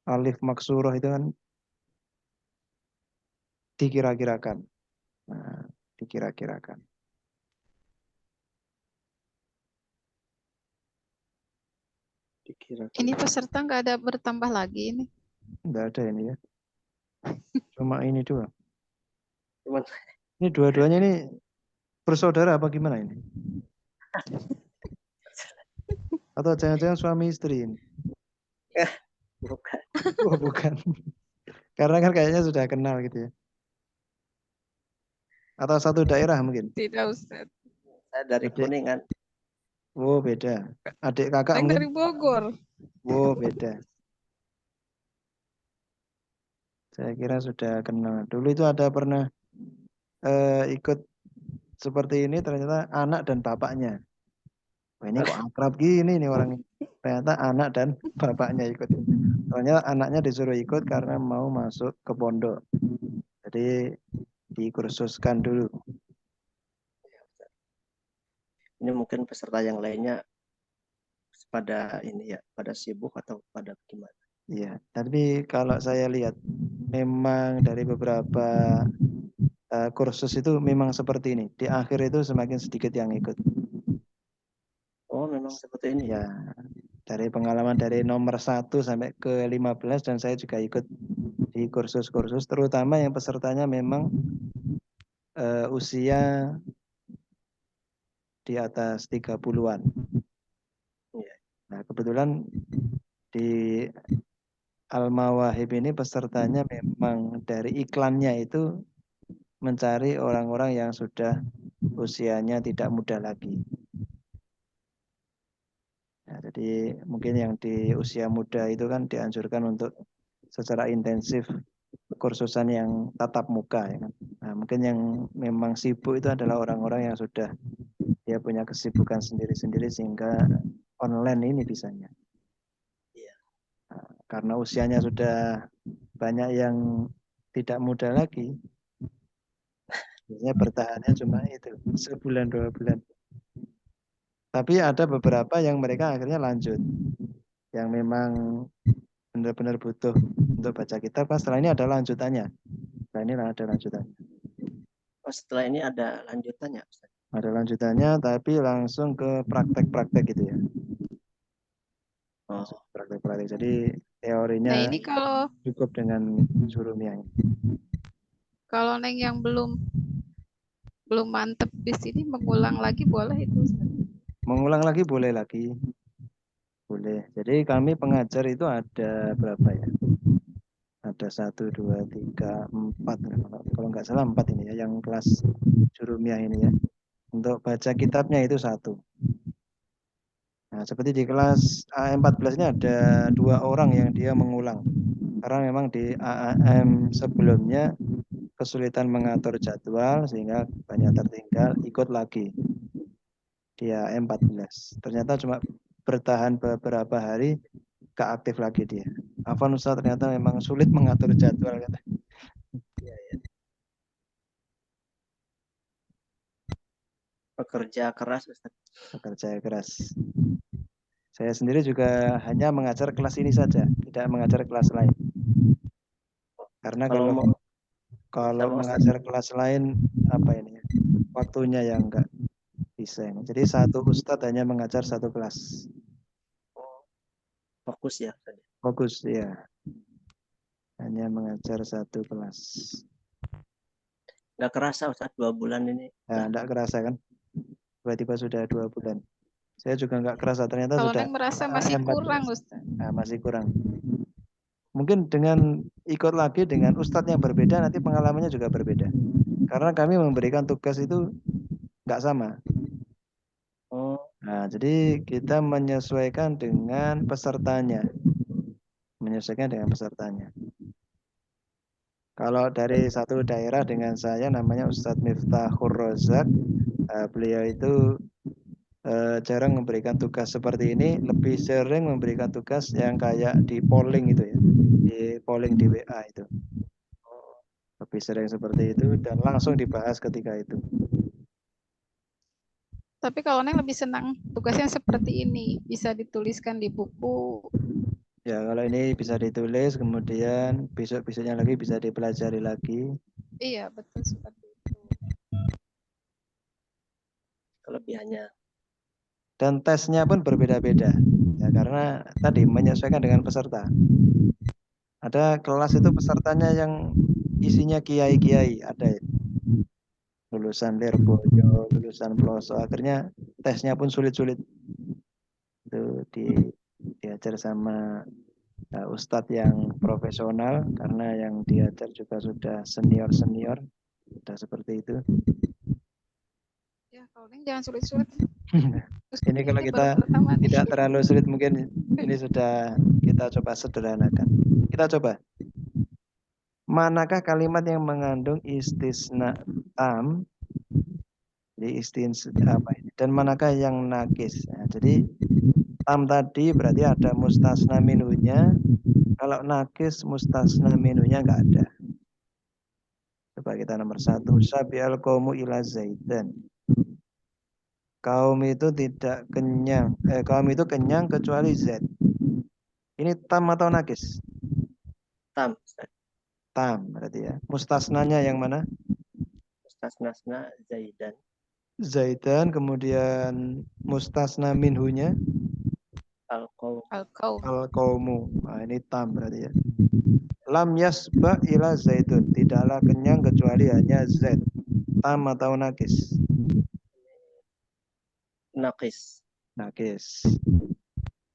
Alif maksuroh itu kan dikira-kirakan. Nah, dikira-kirakan. Ini peserta nggak ada bertambah lagi ini. Enggak ada ini ya. Cuma ini dua. cuman Ini dua-duanya ini bersaudara apa gimana ini? Atau jangan-jangan suami istri ini? bukan. Oh, bukan. Karena kan kayaknya sudah kenal gitu ya. Atau satu daerah mungkin. Tidak, Ustaz. Saya dari Adik. Kuningan. Oh, beda. Adik kakak Yang mungkin. dari Bogor. Oh, beda. Saya kira sudah kenal. Dulu itu ada pernah ikut seperti ini ternyata anak dan bapaknya. Wah, ini kok akrab gini nih orang. Ternyata anak dan bapaknya ikut. Ternyata anaknya disuruh ikut karena mau masuk ke pondok. Jadi dikursuskan dulu. Ini mungkin peserta yang lainnya pada ini ya, pada sibuk atau pada gimana? Iya, tapi kalau saya lihat memang dari beberapa kursus itu memang seperti ini. Di akhir itu semakin sedikit yang ikut. Oh, memang seperti ini. Ya, dari pengalaman dari nomor 1 sampai ke 15 dan saya juga ikut di kursus-kursus, terutama yang pesertanya memang usia di atas 30-an. Iya. Nah, kebetulan di Al-Mawahib ini pesertanya memang dari iklannya itu mencari orang-orang yang sudah usianya tidak muda lagi. Nah, jadi mungkin yang di usia muda itu kan dianjurkan untuk secara intensif kursusan yang tatap muka, ya kan. Nah, mungkin yang memang sibuk itu adalah orang-orang yang sudah dia punya kesibukan sendiri-sendiri sehingga online ini bisanya. Iya. Nah, karena usianya sudah banyak yang tidak muda lagi, biasanya bertahannya cuma itu sebulan 2 bulan. Tapi ada beberapa yang mereka akhirnya lanjut, yang memang benar-benar butuh untuk baca kitab. Kan setelah ini ada lanjutannya. Setelah ini ada lanjutannya. Oh, setelah ini ada lanjutannya, Ustaz? Ada lanjutannya, tapi langsung ke praktek-praktek gitu ya. Oh, Langsung praktek-praktek. Jadi Nah, teorinya ini kalau cukup dengan Surumiyah. Neng yang belum mantep di sini mengulang lagi boleh itu, Ustaz? Mengulang lagi boleh lagi. Boleh. Jadi kami pengajar itu ada berapa ya? Ada 1, 2, 3, 4. Kalau nggak salah 4 ini ya, yang kelas Surumiyah ini ya. Untuk baca kitabnya itu 1. Nah, seperti di kelas AM14 ini ada 2 orang yang dia mengulang. Karena memang di AM sebelumnya kesulitan mengatur jadwal sehingga banyak tertinggal, ikut lagi di AM14. Ternyata cuma bertahan beberapa hari, gak aktif lagi dia. Afwan Ustaz, ternyata memang sulit mengatur jadwal. iya, iya. Pekerja keras, Ustaz. Bekerja keras. Saya sendiri juga hanya mengajar kelas ini saja, tidak mengajar kelas lain. Karena Kalau mau kalau sama Ustaz, mengajar kelas lain apa ini ya, waktunya yang enggak bisa ini. Jadi satu ustadz hanya mengajar 1 kelas. fokus ya, Ustaz. Fokus ya, hanya mengajar 1 kelas. Nggak kerasa, Ustaz, 2 bulan ini. Nah, enggak kerasa kan? Tiba-tiba sudah 2 bulan. Saya juga enggak kerasa, ternyata Kalau sudah Neng merasa masih kurang, 14. Ustaz. Nah, masih kurang. Mungkin dengan ikut lagi dengan ustadz yang berbeda nanti pengalamannya juga berbeda. Karena kami memberikan tugas itu enggak sama. Oh, Nah, jadi kita menyesuaikan dengan pesertanya. Menyesuaikan dengan pesertanya. Kalau dari satu daerah dengan saya namanya Ustadz Miftahur Rozak, beliau itu jarang memberikan tugas seperti ini, lebih sering memberikan tugas yang kayak di polling itu ya, di polling di WA itu. Lebih sering seperti itu dan langsung dibahas ketika itu. Tapi kalau Neng lebih senang tugasnya seperti ini, bisa dituliskan di buku. Ya, kalau ini bisa ditulis, kemudian besok-besoknya lagi bisa dipelajari lagi. Iya, betul seperti itu. kelebihannya. Dan tesnya pun berbeda-beda. Ya, karena tadi menyesuaikan dengan peserta. Ada kelas itu pesertanya yang isinya kiai-kiai, ada ya. Lulusan Lirboyo, lulusan Peloso, akhirnya tesnya pun sulit-sulit. Itu diajar sama ustadz yang profesional, karena yang diajar juga sudah senior-senior, sudah seperti itu. Ya, kalau Neng jangan sulit-sulit. Ini kalau baru kita pertama nih. tidak terlalu sulit, mungkin ini sudah kita coba sederhanakan. Kita coba. Manakah kalimat yang mengandung istisna tam, jadi apa ini, dan manakah yang nakis? Nah, jadi tam tadi berarti ada mustasna minunya. Kalau nakis mustasna minunya nggak ada. Coba kita nomor 1. Sabial qaumu ila zaidan. Kaum itu tidak kenyang. Kaum itu kenyang kecuali Z. Ini tam atau nakis? Tam, Ustaz. Tam berarti ya. Mustasnanya yang mana? Mustasna Zaidan. Zaidan, kemudian mustasna minhunya Al-Qaum. Al-qaum. al-qaumu. Nah, ini tam berarti ya. Lam yasba ila zaidun. Tidaklah kenyang kecuali hanya zaid. Tam atau nakis? Naqis. Nakis.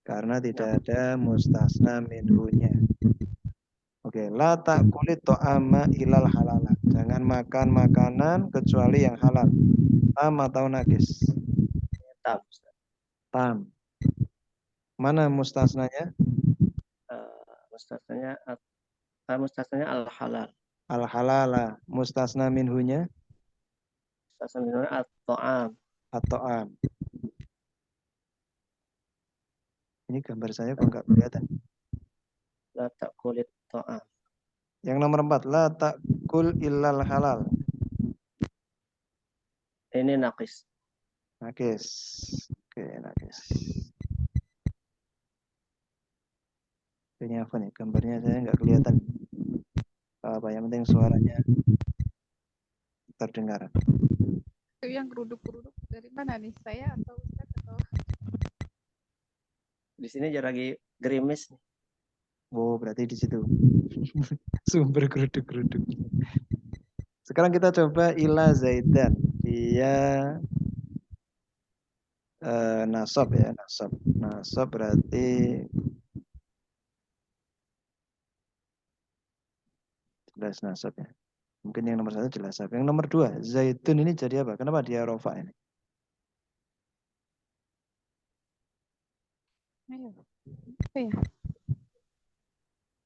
Karena tidak ada mustasna minhunya. Oke, la ta'kulit to'ama ilal halala. Jangan makan makanan kecuali yang halal. Tam atau nakis? Tam, Ustaz. Tam. Mana mustasnanya? Mustasnanya al-halal. Al-halala. Mustasna minhunya? Mustasnanya at-ta'am. At-to'am. Ini gambar saya kok nggak kelihatan. La ta'kulit ta'am. Yang nomor 4. La ta'kul illal halal. Ini naqis. Nakis. Oke, nakis. Ini apa nih? Gambarnya saya nggak kelihatan. Apa yang penting suaranya terdengar. Itu yang geruduk-geruduk dari mana nih? Saya atau Ustaz atau Di sini lagi gerimis. Oh, berarti di situ. Sumber geruduk-geruduk. Sekarang kita coba ila zaidan. Dia nasab ya, nasab. Nasab berarti jelas nasab ya. Mungkin yang nomor 1 jelas nasab. Yang nomor 2, zaitun ini jadi apa? Kenapa dia rofa ini? ayo. Apa ya?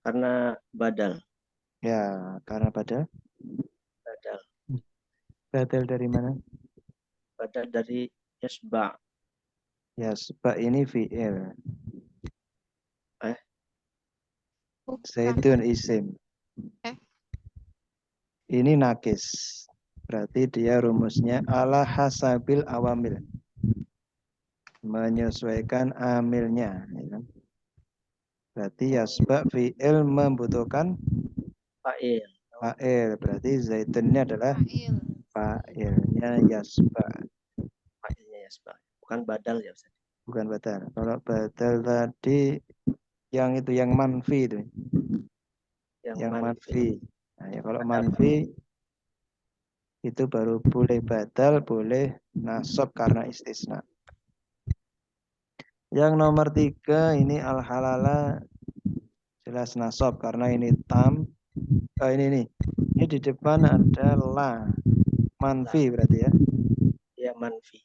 Karena badal. Ya, karena pada Badal. badal dari mana? Badal dari yasba. Ya, sebab ini fi'il. Bukan. Zaitun isim. Eh. Ini nakis. Berarti dia rumusnya ala hasabil awamil. Menyesuaikan amilnya. Ya kan? Berarti yasba fi'il membutuhkan Fa'il. fa'il. Berarti zaitunnya adalah Fa'il. fa'ilnya yasba. Fa'ilnya yasba. Bukan badal ya Ustaz. Bukan badal. Kalau badal tadi yang itu yang manfi itu. Yang manfi. Nah, ya kalau manfi itu baru boleh badal, boleh nasab karena istisna. Yang nomor 3 ini al-halala jelas nasab karena ini tam. Ini di depan ada la manfi berarti ya. Ya manfi.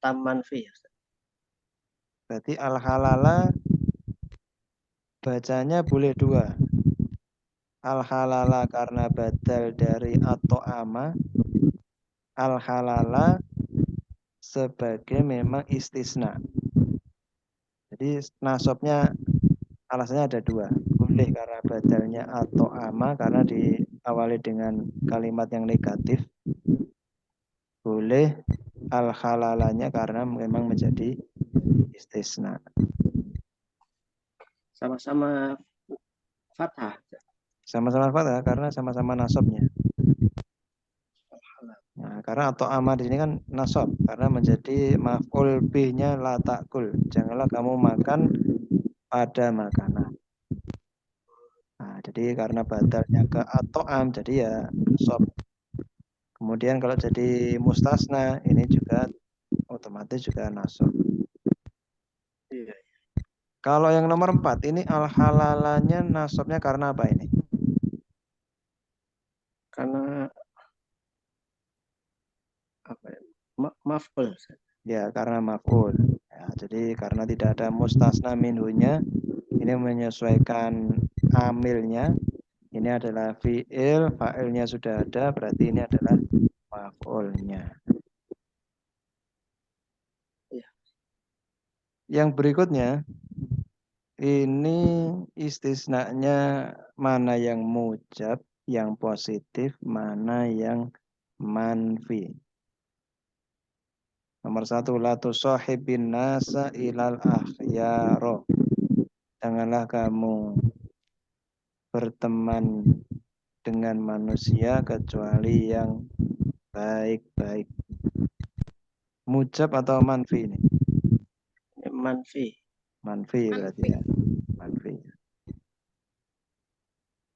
Tam manfi ya Ustaz. Berarti al-halala bacanya boleh 2. Al-halala karena badal dari atau ama. Al-halala sebagai memang istisna. Jadi nasabnya alasannya ada 2. Boleh karena badalnya atau ama karena diawali dengan kalimat yang negatif. Boleh al-halalanya karena memang menjadi istisna. Sama-sama fathah. Sama-sama fathah karena sama-sama nasabnya. Nah, karena atau ama di sini kan nasab karena menjadi maf'ul bih-nya la ta'kul. Janganlah kamu makan pada makanan. Nah, jadi karena badalnya ke atau am jadi ya nasab. Kemudian kalau jadi mustasna ini juga otomatis juga nasab. Iya. Kalau yang nomor 4 ini al-halalanya nasabnya karena apa ini? Karena apa ya? Maf'ul. Ya, karena maf'ul. Ya, jadi karena tidak ada mustasna minhunya, ini menyesuaikan amilnya. Ini adalah fi'il, fa'ilnya sudah ada, berarti ini adalah maf'ulnya. Ya. Yang berikutnya, ini istisnanya mana yang mujab, yang positif, mana yang manfi. Nomor 1, la tusahibin nasa ilal akhyaro. Janganlah kamu berteman dengan manusia kecuali yang baik-baik. Mujab atau manfi ini? Manfi. Manfi berarti Manfi. ya. Manfi.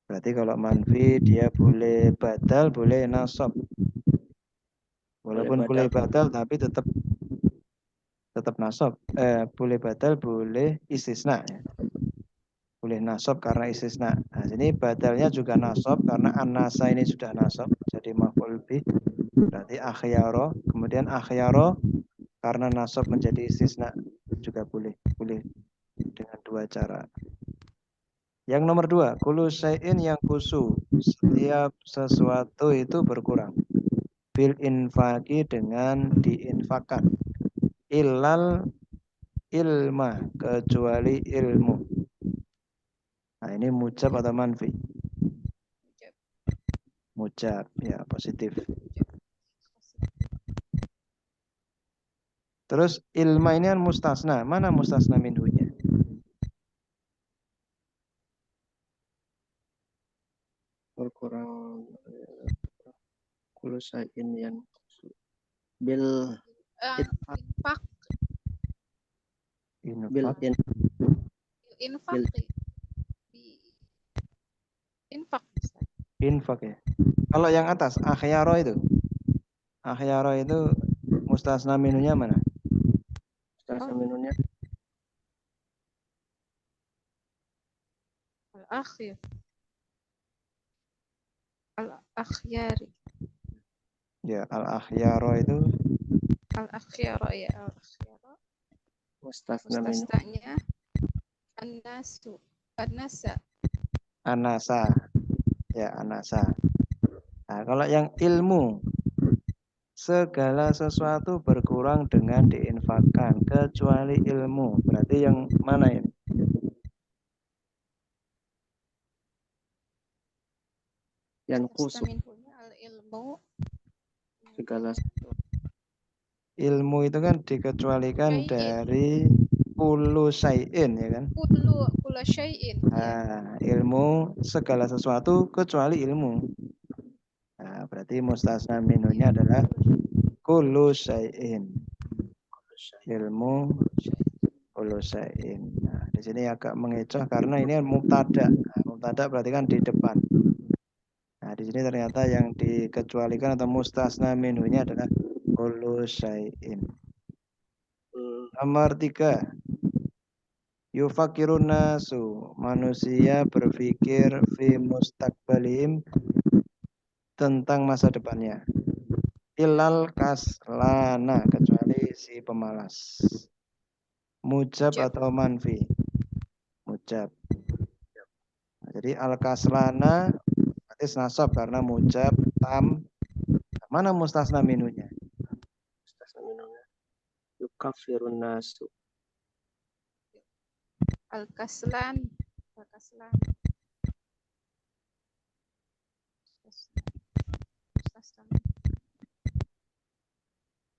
Berarti kalau manfi dia boleh badal, boleh nasab. Walaupun boleh badal tapi tetap nasab. Boleh badal, boleh istisna ya. Boleh nasab karena istisna. Nah, ini badalnya juga nasab karena an-nasa ini sudah nasab jadi maf'ul bih. Berarti akhyaro, kemudian akhyaro karena nasab menjadi istisna juga boleh dengan dua cara. Yang nomor 2, kullu syai'in yang kusu, setiap sesuatu itu berkurang. Bil infaki dengan diinfakkan. Illal ilma, kecuali ilmu. Nah, ini mujab atau manfi? Mujab, ya positif. Terus ilma ini kan mustasna. Mana mustasna minhunya? Berkurang kullu syai'in yang bil Infak. bil Infak. Infak. Infak ya. Kalau yang atas akhyaro itu. Akhyaro itu mustasna minhunya mana? mustasna minhunya Al-akhir. Al-akhyari. Ya, al-akhyaro itu Al-akhyara ya al-akhyara. mustasna minhu Mustasnanya an-nasu. An-nasa. anasa. Ya, anasa. Nah, kalau yang ilmu, segala sesuatu berkurang dengan diinfakkan kecuali ilmu. Berarti yang mana ini? yang kusuk Minhunya al-ilmu. segala Ilmu itu kan dikecualikan dari kullu syai'in ya kan? Kullu syai'in. Nah, ilmu segala sesuatu kecuali ilmu. Nah, berarti mustasna minhunya adalah kullu syai'in. Ilmu kullu syai'in. Nah, di sini agak mengecoh karena ini mubtada. Nah, mubtada berarti kan di depan. Nah, di sini ternyata yang dikecualikan atau mustasna minhunya adalah kullu syai'in. Nomor 3. Yufakirun nasu, manusia berpikir fi mustaqbalihim, tentang masa depannya. Ilal kaslana, kecuali si pemalas. Mujab atau manfi? Mujab. Nah, jadi al kaslana berarti nasab karena mujab tam. Mana mustasna minunya? mustasna minhunya yukafirun nasu Al-kaslan. Al-kaslan.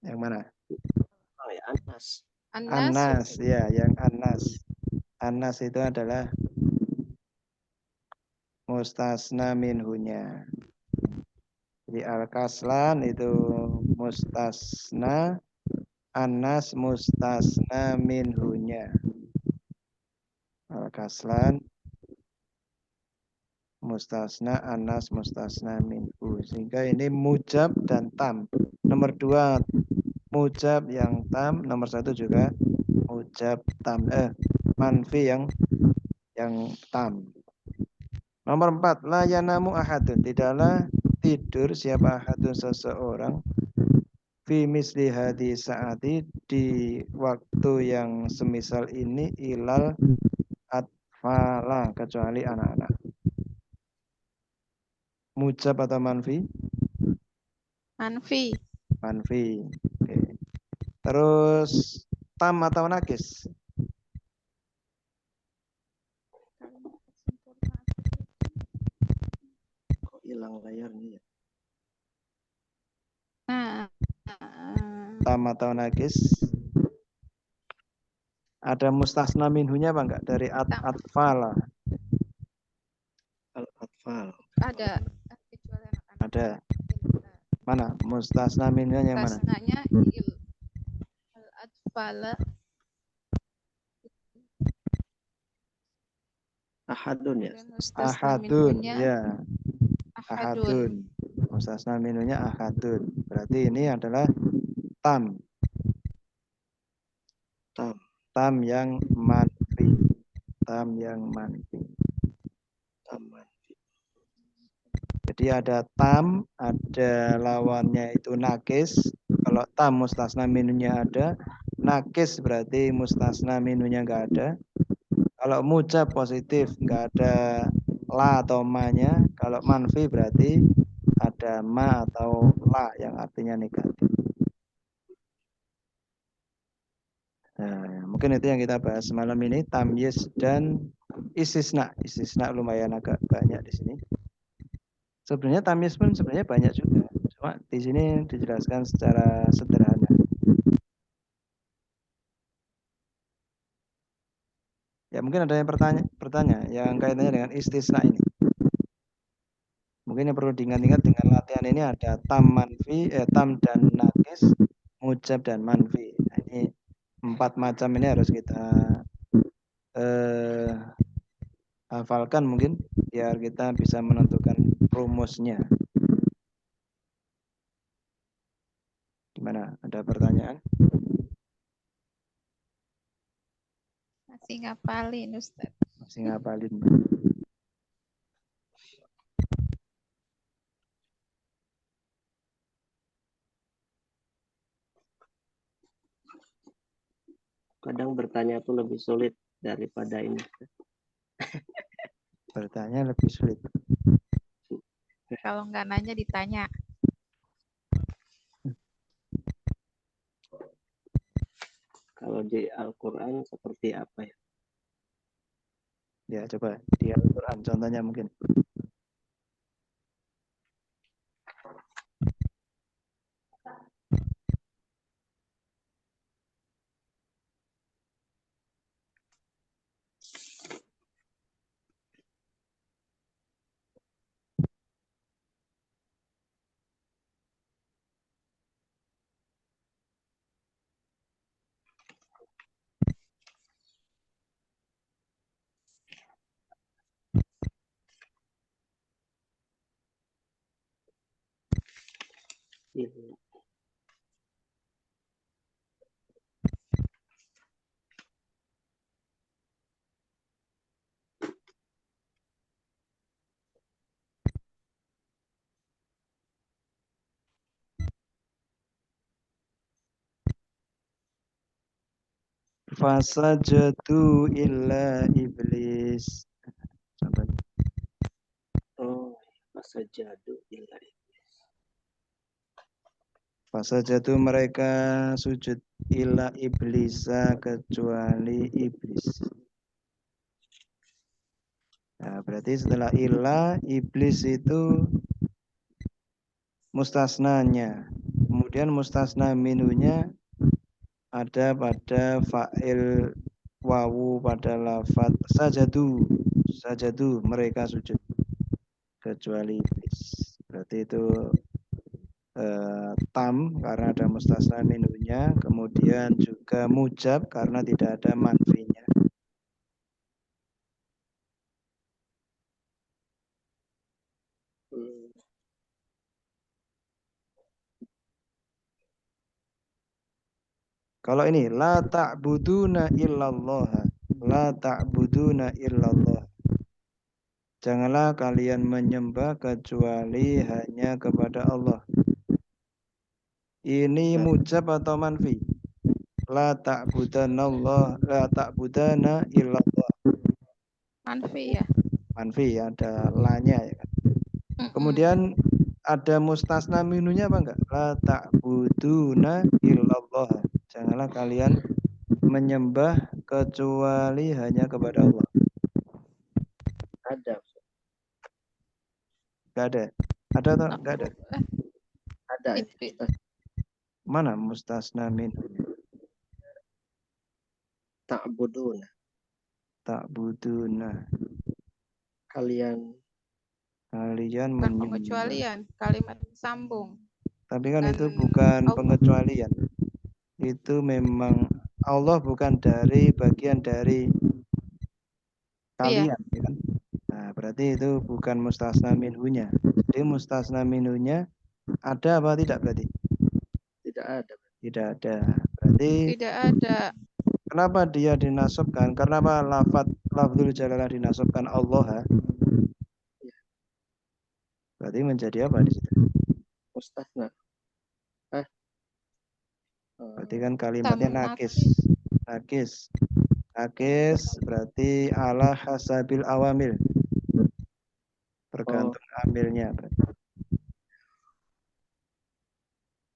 Yang mana? ya anas Anas, ya, yang anas. Anas itu adalah mustasna minhunya. Jadi al-kaslan itu mustasna, anas mustasna minhunya. Al-kaslan mustasna, anas mustasna minhu. Sehingga ini mujab dan tam. Nomor 2 mujab yang tam, nomor 1 juga mujab tam. Manfi yang tam. Nomor 4, la yanamu ahadun, tidaklah tidur siapa ahadun seseorang fi misli hadi saati, di waktu yang semisal ini, ilal atfala, kecuali anak-anak. Mujab atau manfi? Manfi. Manfi. Oke. Terus tam atau nakis? kok hilang layarnya ya Nah, Tam atau nakis? Ada mustasna minhunya apa enggak dari atfala? Al-atfal. Ada kecuali anak-anak. Ada. Mana mustasna minhunya yang mana? Mustasnanya al-atfala Ahadun ya. mustasna Ahadun, minhunya ya. ahadun. Ahadun. Mustasna minhunya ahadun. Berarti ini adalah tam. Tam. Tam yang manfi. Tam yang manfi. Taman. Jadi ada tam, ada lawannya itu nakis. Kalau tam mustasna minhunya ada, nakis berarti mustasna minhunya enggak ada. Kalau mujab positif enggak ada la atau ma-nya. Kalau manfi berarti ada ma atau la yang artinya negatif. Nah, mungkin itu yang kita bahas malam ini, tamyiz dan istisna. Istisna lumayan agak banyak di sini. Sebenarnya tamyiz pun sebenarnya banyak juga. Cuma di sini dijelaskan secara sederhana. Ya mungkin ada yang bertanya yang kaitannya dengan istisna ini. Mungkin yang perlu diingat-ingat dengan latihan ini ada tam manfi, tam dan nakis, mujab dan manfi. Nah, ini 4 macam ini harus kita hafalkan mungkin biar kita bisa menentukan rumusnya. Gimana? Ada pertanyaan? Masih ngapalin Ustaz. Masih ngapalin? Kadang bertanya tuh lebih sulit daripada ini. Bertanya lebih sulit. Kalau nggak nanya ditanya. Kalau di Al-Quran seperti apa ya? Ya coba di Al-Quran contohnya mungkin. Illa. Fasajadu illa iblis. Contohnya. Oh, fasajadu illa. Fasajadu mereka sujud illa iblisa kecuali iblis. Nah, berarti setelah illa, iblis itu mustasnanya. Kemudian mustasna minunya ada pada fa'il wawu pada lafat sajadu. Sajadu mereka sujud kecuali iblis. Berarti itu tam karena ada mustasna minunya, kemudian juga mujab karena tidak ada manfinya. Kalau ini la ta'buduna illallah, la ta'buduna illallah. Janganlah kalian menyembah kecuali hanya kepada Allah. Ini mujab atau manfi? La ta'budanallah, la ta'budana illallah. Manfi ya. Manfi ada lanya ya kan. Kemudian ada mustasna minunya apa enggak? La ta'buduna illallah. Janganlah kalian menyembah kecuali hanya kepada Allah. Ada. Enggak ada. Ada atau enggak ada? Ada. Itu Mana mustasna minunya? ta'buduna. Ta'buduna. Kalian Kalian Bukan menyembah. pengecualian, kalimat sambung. Tapi kan Dan itu bukan Allah. pengecualian. Itu memang Allah bukan dari bagian dari Iya, kalian, ya kan? Nah, berarti itu bukan mustasna minhunya. Jadi mustasna minhunya ada apa tidak berarti? tidak ada. Tidak ada. Berarti tidak ada. kenapa dia dinasabkan? Karena apa lafzul jalalah dinasabkan Allah? Berarti menjadi apa di situ? Mustasna. Berarti kan kalimatnya nakis. Nakis. Nakis berarti ala hasabil awamil. Tergantung amilnya.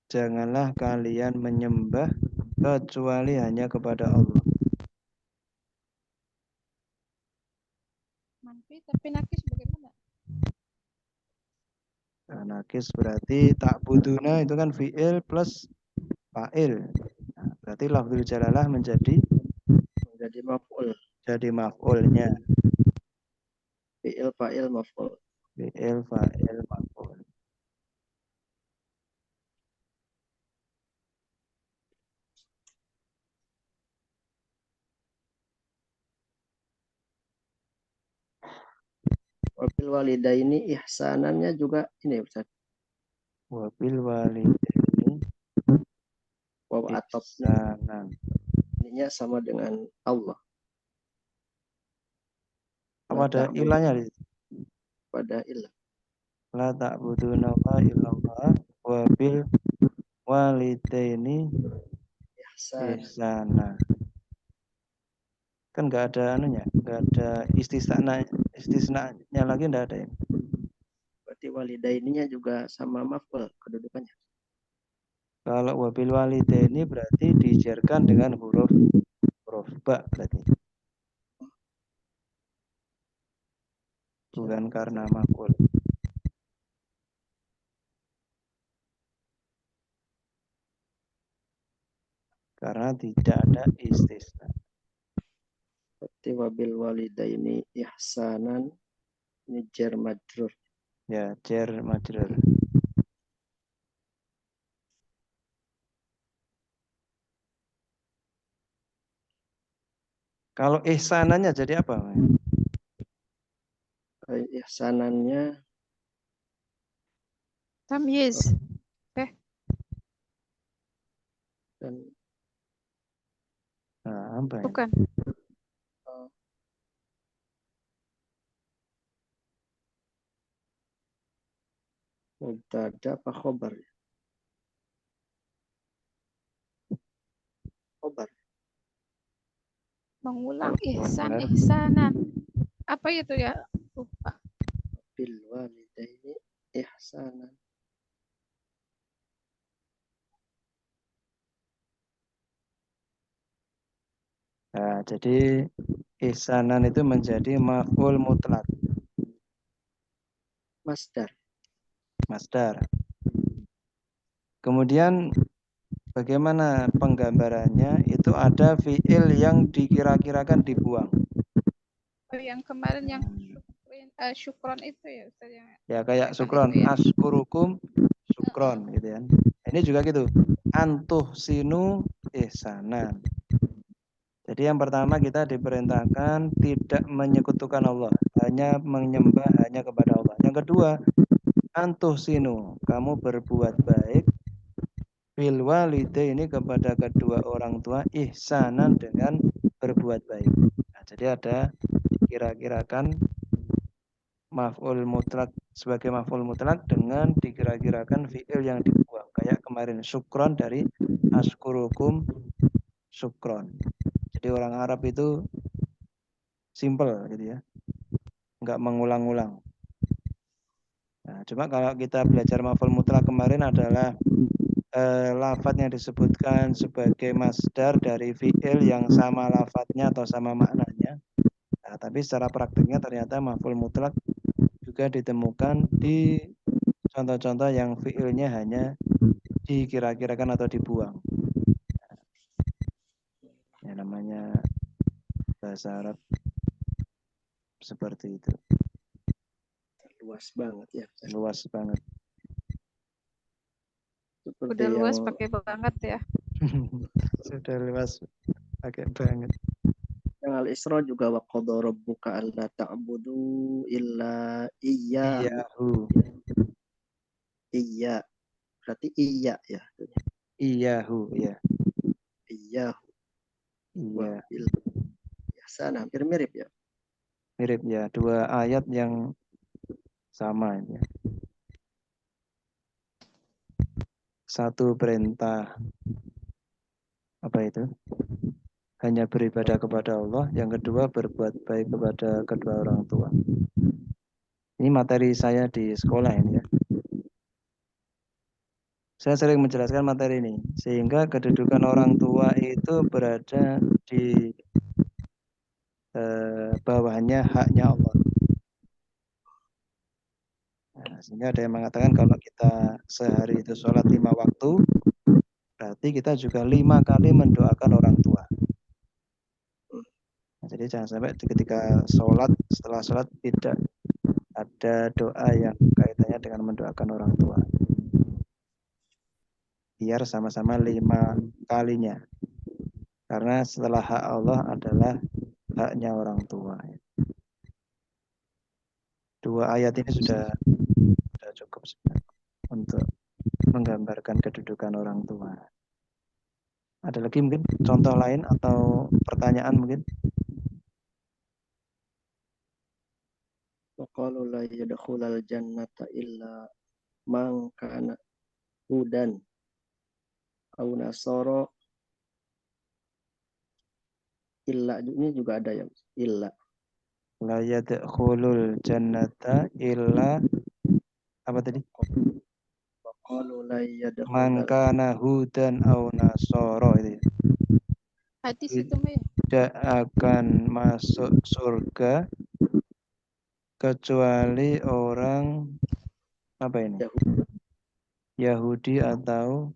Janganlah kalian menyembah kecuali hanya kepada Allah. Manfi, tapi nakis bagaimana? Nah, nakis berarti tak buduna itu kan fi'il plus fa'il. Nah, berarti lafzul jalalah menjadi maf'ul. jadi maf'ulnya. Fi'il fa'il maf'ul. Fi'il fa'il maf'ul. Wabil walidaini ihsanannya juga ini Ustaz. Wabil walidaini Waw atopnya ihsanan. ininya sama dengan Allah. Apa ada ilahnya di situ? Pada ilah. La ta'buduna illallah wabil walidaini ihsana. Kan nggak ada anunya, nggak ada istisnanya lagi, nggak ada ini. Berarti walidaininya juga sama maf'ul kedudukannya. Kalau wabil walidaini berarti dijarkan dengan huruf ba berarti. Bukan karena maf'ul. Karena tidak ada istisna. Berarti wabil walidaini ihsanan ini jar majrur. Ya, jar majrur. Kalau ihsanannya jadi apa? Ihsanannya Tamyiz. dan Apa ya? Bukan. mubtada apa khobar? Khobar. Mengulang ihsanan. Apa itu ya? Lupa. Bil walidaini ihsanan. Nah, jadi ihsanan itu menjadi maf'ul mutlak. Masdar. Kemudian bagaimana penggambarannya? Itu ada fi'il yang dikira-kirakan dibuang. Yang kemarin yang syukron itu ya Ustaz yang. Ya kayak syukron, ya? askurukum syukron gitu kan. Ini juga gitu. Antuh sinu ihsanan. Jadi yang pertama kita diperintahkan tidak menyekutukan Allah, hanya menyembah hanya kepada Allah. Yang kedua, antuh sinu, kamu berbuat baik bil walidaini kepada kedua orang tua ihsanan dengan berbuat baik. Nah, jadi ada kira-kirakan maf'ul mutlak sebagai maf'ul mutlak dengan dikira-kirakan fi'il yang dibuang. Kayak kemarin syukron dari askurukum syukron. Jadi orang Arab itu simple gitu ya, nggak mengulang-ulang. Nah, cuma kalau kita belajar maf'ul mutlak kemarin adalah lafadz yang disebutkan sebagai masdar dari fi'il yang sama lafadznya atau sama maknanya. Nah, tapi secara praktiknya ternyata maf'ul mutlak juga ditemukan di contoh-contoh yang fi'ilnya hanya dikira-kirakan atau dibuang. Ya, namanya bahasa Arab seperti itu. Luas banget ya. Luas banget. Seperti Udah luas yang pakai banget ya. Sudah luas pakai banget. yang Al-Isra juga wa qadha rabbuka alla ta'budu illa iyyahu. Iyahu. Iya. Berarti iya ya. Iyahu, ya. Iyyahu. Iya. Biasa hampir mirip ya. Mirip ya, dua ayat yang sama ya. Satu perintah apa itu? Hanya beribadah kepada Allah. Yang kedua berbuat baik kepada kedua orang tua. Ini materi saya di sekolah ini ya. Saya sering menjelaskan materi ini sehingga kedudukan orang tua itu berada di bawahnya haknya Allah. Nah, sehingga ada yang mengatakan kalau kita sehari itu sholat 5 waktu, berarti kita juga 5 kali mendoakan orang tua. Nah, jadi jangan sampai ketika sholat, setelah sholat tidak ada doa yang kaitannya dengan mendoakan orang tua. Biar sama-sama 5 kalinya. Karena setelah hak Allah adalah haknya orang tua. Dua ayat ini sudah cukup untuk menggambarkan kedudukan orang tua. Ada lagi mungkin contoh lain atau pertanyaan mungkin? Wa qalu la yadkhulal jannata illa man kana hudan aw nasara. Illa ini juga ada ya. Illa. La yadkhulul jannata illa apa tadi? Wa qalu la Man yadkhulal kana hudan aw nasara itu. Hadis itu Mbak ya? Tidak akan masuk surga kecuali orang apa ini? Yahudi atau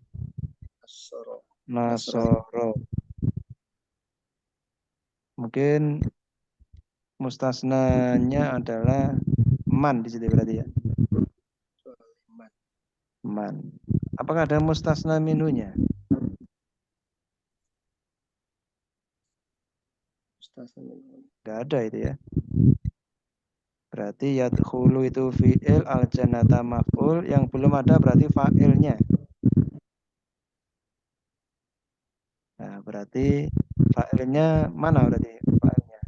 Nasoro. Mungkin mustasnanya adalah man di situ berarti ya. Man. Apakah ada mustasna minunya? Tidak ada itu ya. Berarti yadkhulu itu fi'il, al-jannata maf'ul, yang belum ada berarti fa'ilnya. Nah, berarti fa'ilnya mana berarti fa'ilnya?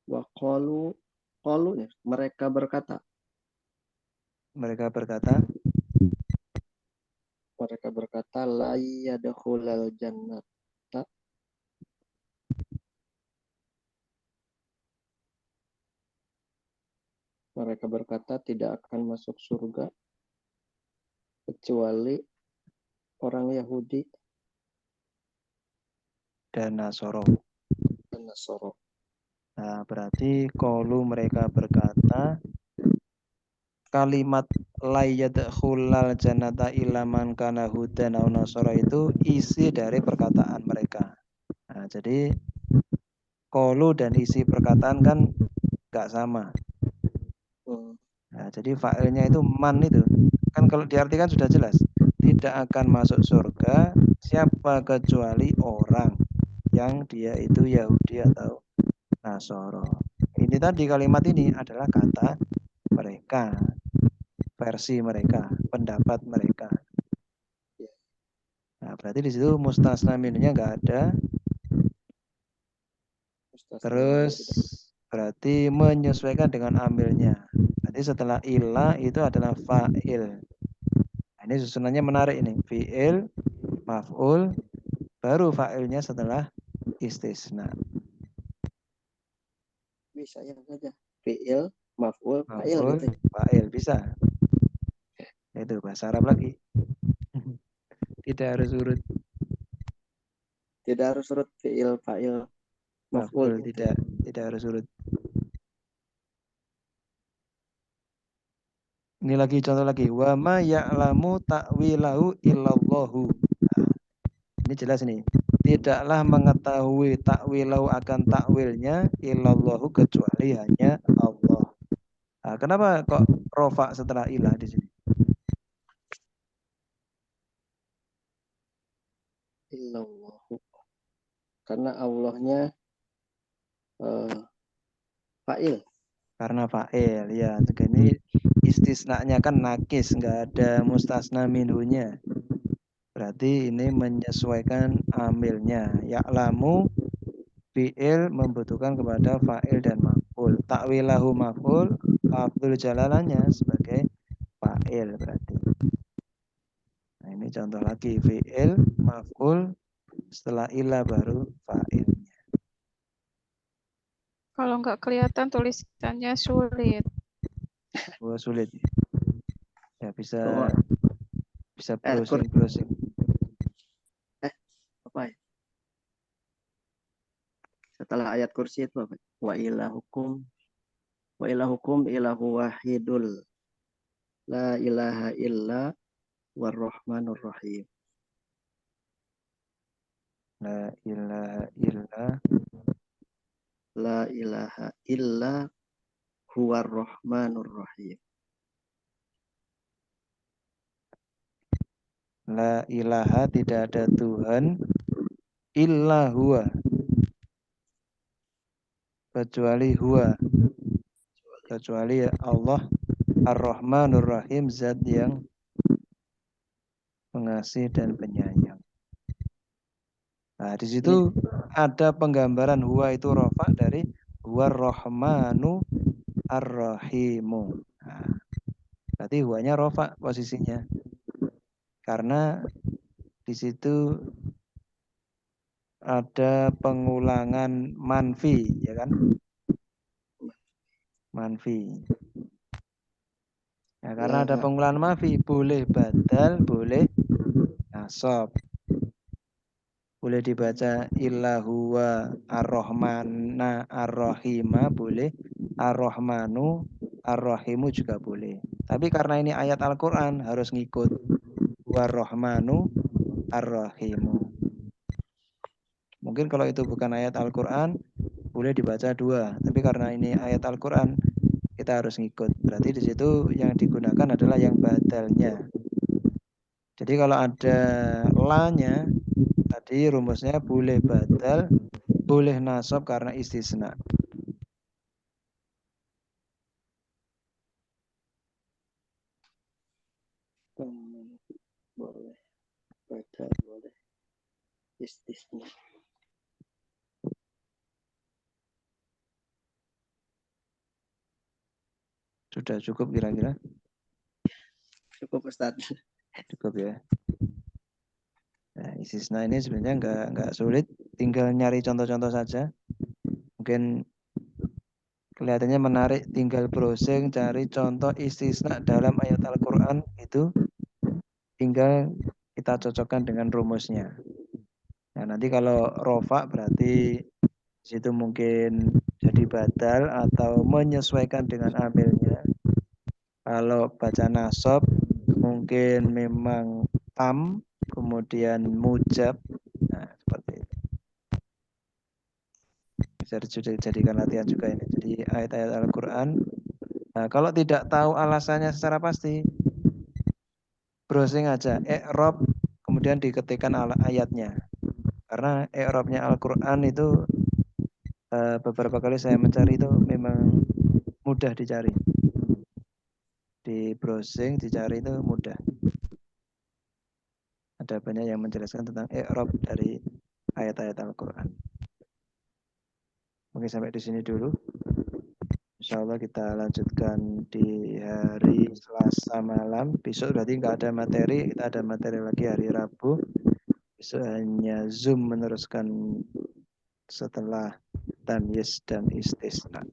Wa qalu ya, mereka berkata. Mereka berkata La yadkhulal jannata. Mereka berkata tidak akan masuk surga kecuali orang Yahudi dan Nasoro. dan Nasoro. Nah, berarti qalu mereka berkata kalimat la yadkhulal jannata illa man kana hudan aw nasara itu isi dari perkataan mereka. Nah, jadi qalu dan isi perkataan kan enggak sama. Nah, jadi fa'ilnya itu man itu. Kan kalau diartikan sudah jelas. Tidak akan masuk surga siapa kecuali orang yang dia itu Yahudi atau Nasoro. Ini tadi kalimat ini adalah kata mereka, versi mereka, pendapat mereka. Nah, berarti di situ mustasna minnya enggak ada. Terus berarti menyesuaikan dengan amilnya. Berarti setelah illa itu adalah fa'il. Nah, ini susunannya menarik ini. Fi'il, maf'ul, baru fa'ilnya setelah istisna. Bisa ya saja. Fi'il, maf'ul, fa'il Maf'ul, gitu. fa'il bisa. Itu bahasa Arab lagi. Tidak harus urut. Tidak harus urut fi'il, fa'il, Maf'ul maf'ul gitu. tidak harus urut. Ini lagi contoh lagi. Wa ma ya'lamu ta'wilahu illallahu. ini jelas nih. Tidaklah mengetahui takwilau akan takwilnya illallahu kecuali hanya Allah. Nah, kenapa kok rofa setelah ilah di sini? Illallahu. Karena Allahnya fa'il. Karena fa'il, ya. Ini istisnanya kan nakis, nggak ada mustasna minhunya. Berarti ini menyesuaikan amilnya. Ya'lamu fi'il membutuhkan kepada fa'il dan maf'ul. Ta'wilahu maf'ul, lafzul jalalannya sebagai fa'il berarti. Nah, ini contoh lagi fi'il, maf'ul, setelah ilah baru fa'il. Kalau nggak kelihatan tulisannya sulit. Oh, sulit. Ya bisa Bahwa browsing. apa ya? Setelah ayat kursi itu apa? Wa ilahukum ilahu wahidul la ilaha illa warrahmanur rahim. La ilaha illa La ilaha illa huwar rahmanur rahim. La ilaha, tidak ada Tuhan illa huwa, kecuali huwa, kecuali Allah Ar-Rahmanur Rahim, zat yang pengasih dan penyayang. Nah, di situ ada penggambaran huwa itu rofa dari huwa Rahmanu Ar-Rahimu. Nah, berarti huwanya rofa posisinya. Karena di situ ada pengulangan manfi, ya kan? Manfi. Ya, karena ada pengulangan manfi, boleh badal, boleh nasab. Boleh dibaca illahu wa ar-rahmana ar-rahima, boleh ar-rahmanu ar-rahimu juga boleh. Tapi karena ini ayat Al-Qur'an harus ngikut war-rahmanu ar-rahimu. Mungkin kalau itu bukan ayat Al-Qur'an boleh dibaca dua, tapi karena ini ayat Al-Qur'an kita harus ngikut. Berarti di situ yang digunakan adalah yang badalnya. Jadi kalau ada la-nya, tadi rumusnya boleh badal, boleh nasab karena istisna. Boleh badal, boleh istisna. Sudah cukup kira-kira? Cukup Ustaz. Cukup ya. Nah, istisna ini sebenarnya nggak sulit, tinggal nyari contoh-contoh saja. Mungkin kelihatannya menarik, tinggal browsing cari contoh istisna dalam ayat Al-Qur'an, itu tinggal kita cocokkan dengan rumusnya. Nah, nanti kalau rofa berarti di situ mungkin jadi badal atau menyesuaikan dengan amilnya. Kalau baca nasab mungkin memang tam, kemudian mujab. Nah, seperti itu. Bisa dijadikan latihan juga ini. Jadi ayat-ayat Al-Qur'an. Nah, kalau tidak tahu alasannya secara pasti, browsing aja i'rab, kemudian diketikkan ayatnya. Karena i'rabnya Al-Qur'an itu beberapa kali saya mencari itu memang mudah dicari. Di browsing dicari itu mudah. Ada banyak yang menjelaskan tentang i'rab dari ayat-ayat Al-Qur'an. Oke, sampai di sini dulu. Insya Allah kita lanjutkan di hari Selasa malam. Besok berarti nggak ada materi, kita ada materi lagi hari Rabu. Besok hanya Zoom meneruskan setelah tamyiz dan istisna.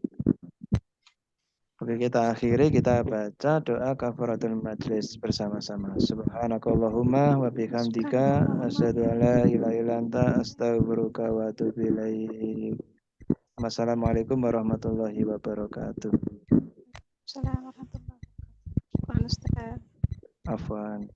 Oke, kita akhiri, kita baca doa kafaratul majlis bersama-sama. Subhanakallahumma wa bihamdika asyhadu an la ilaha illa anta astaghfiruka wa atubu ilaik. Wassalamualaikum warahmatullahi wabarakatuh. Assalamualaikum warahmatullahi wabarakatuh. Afwan.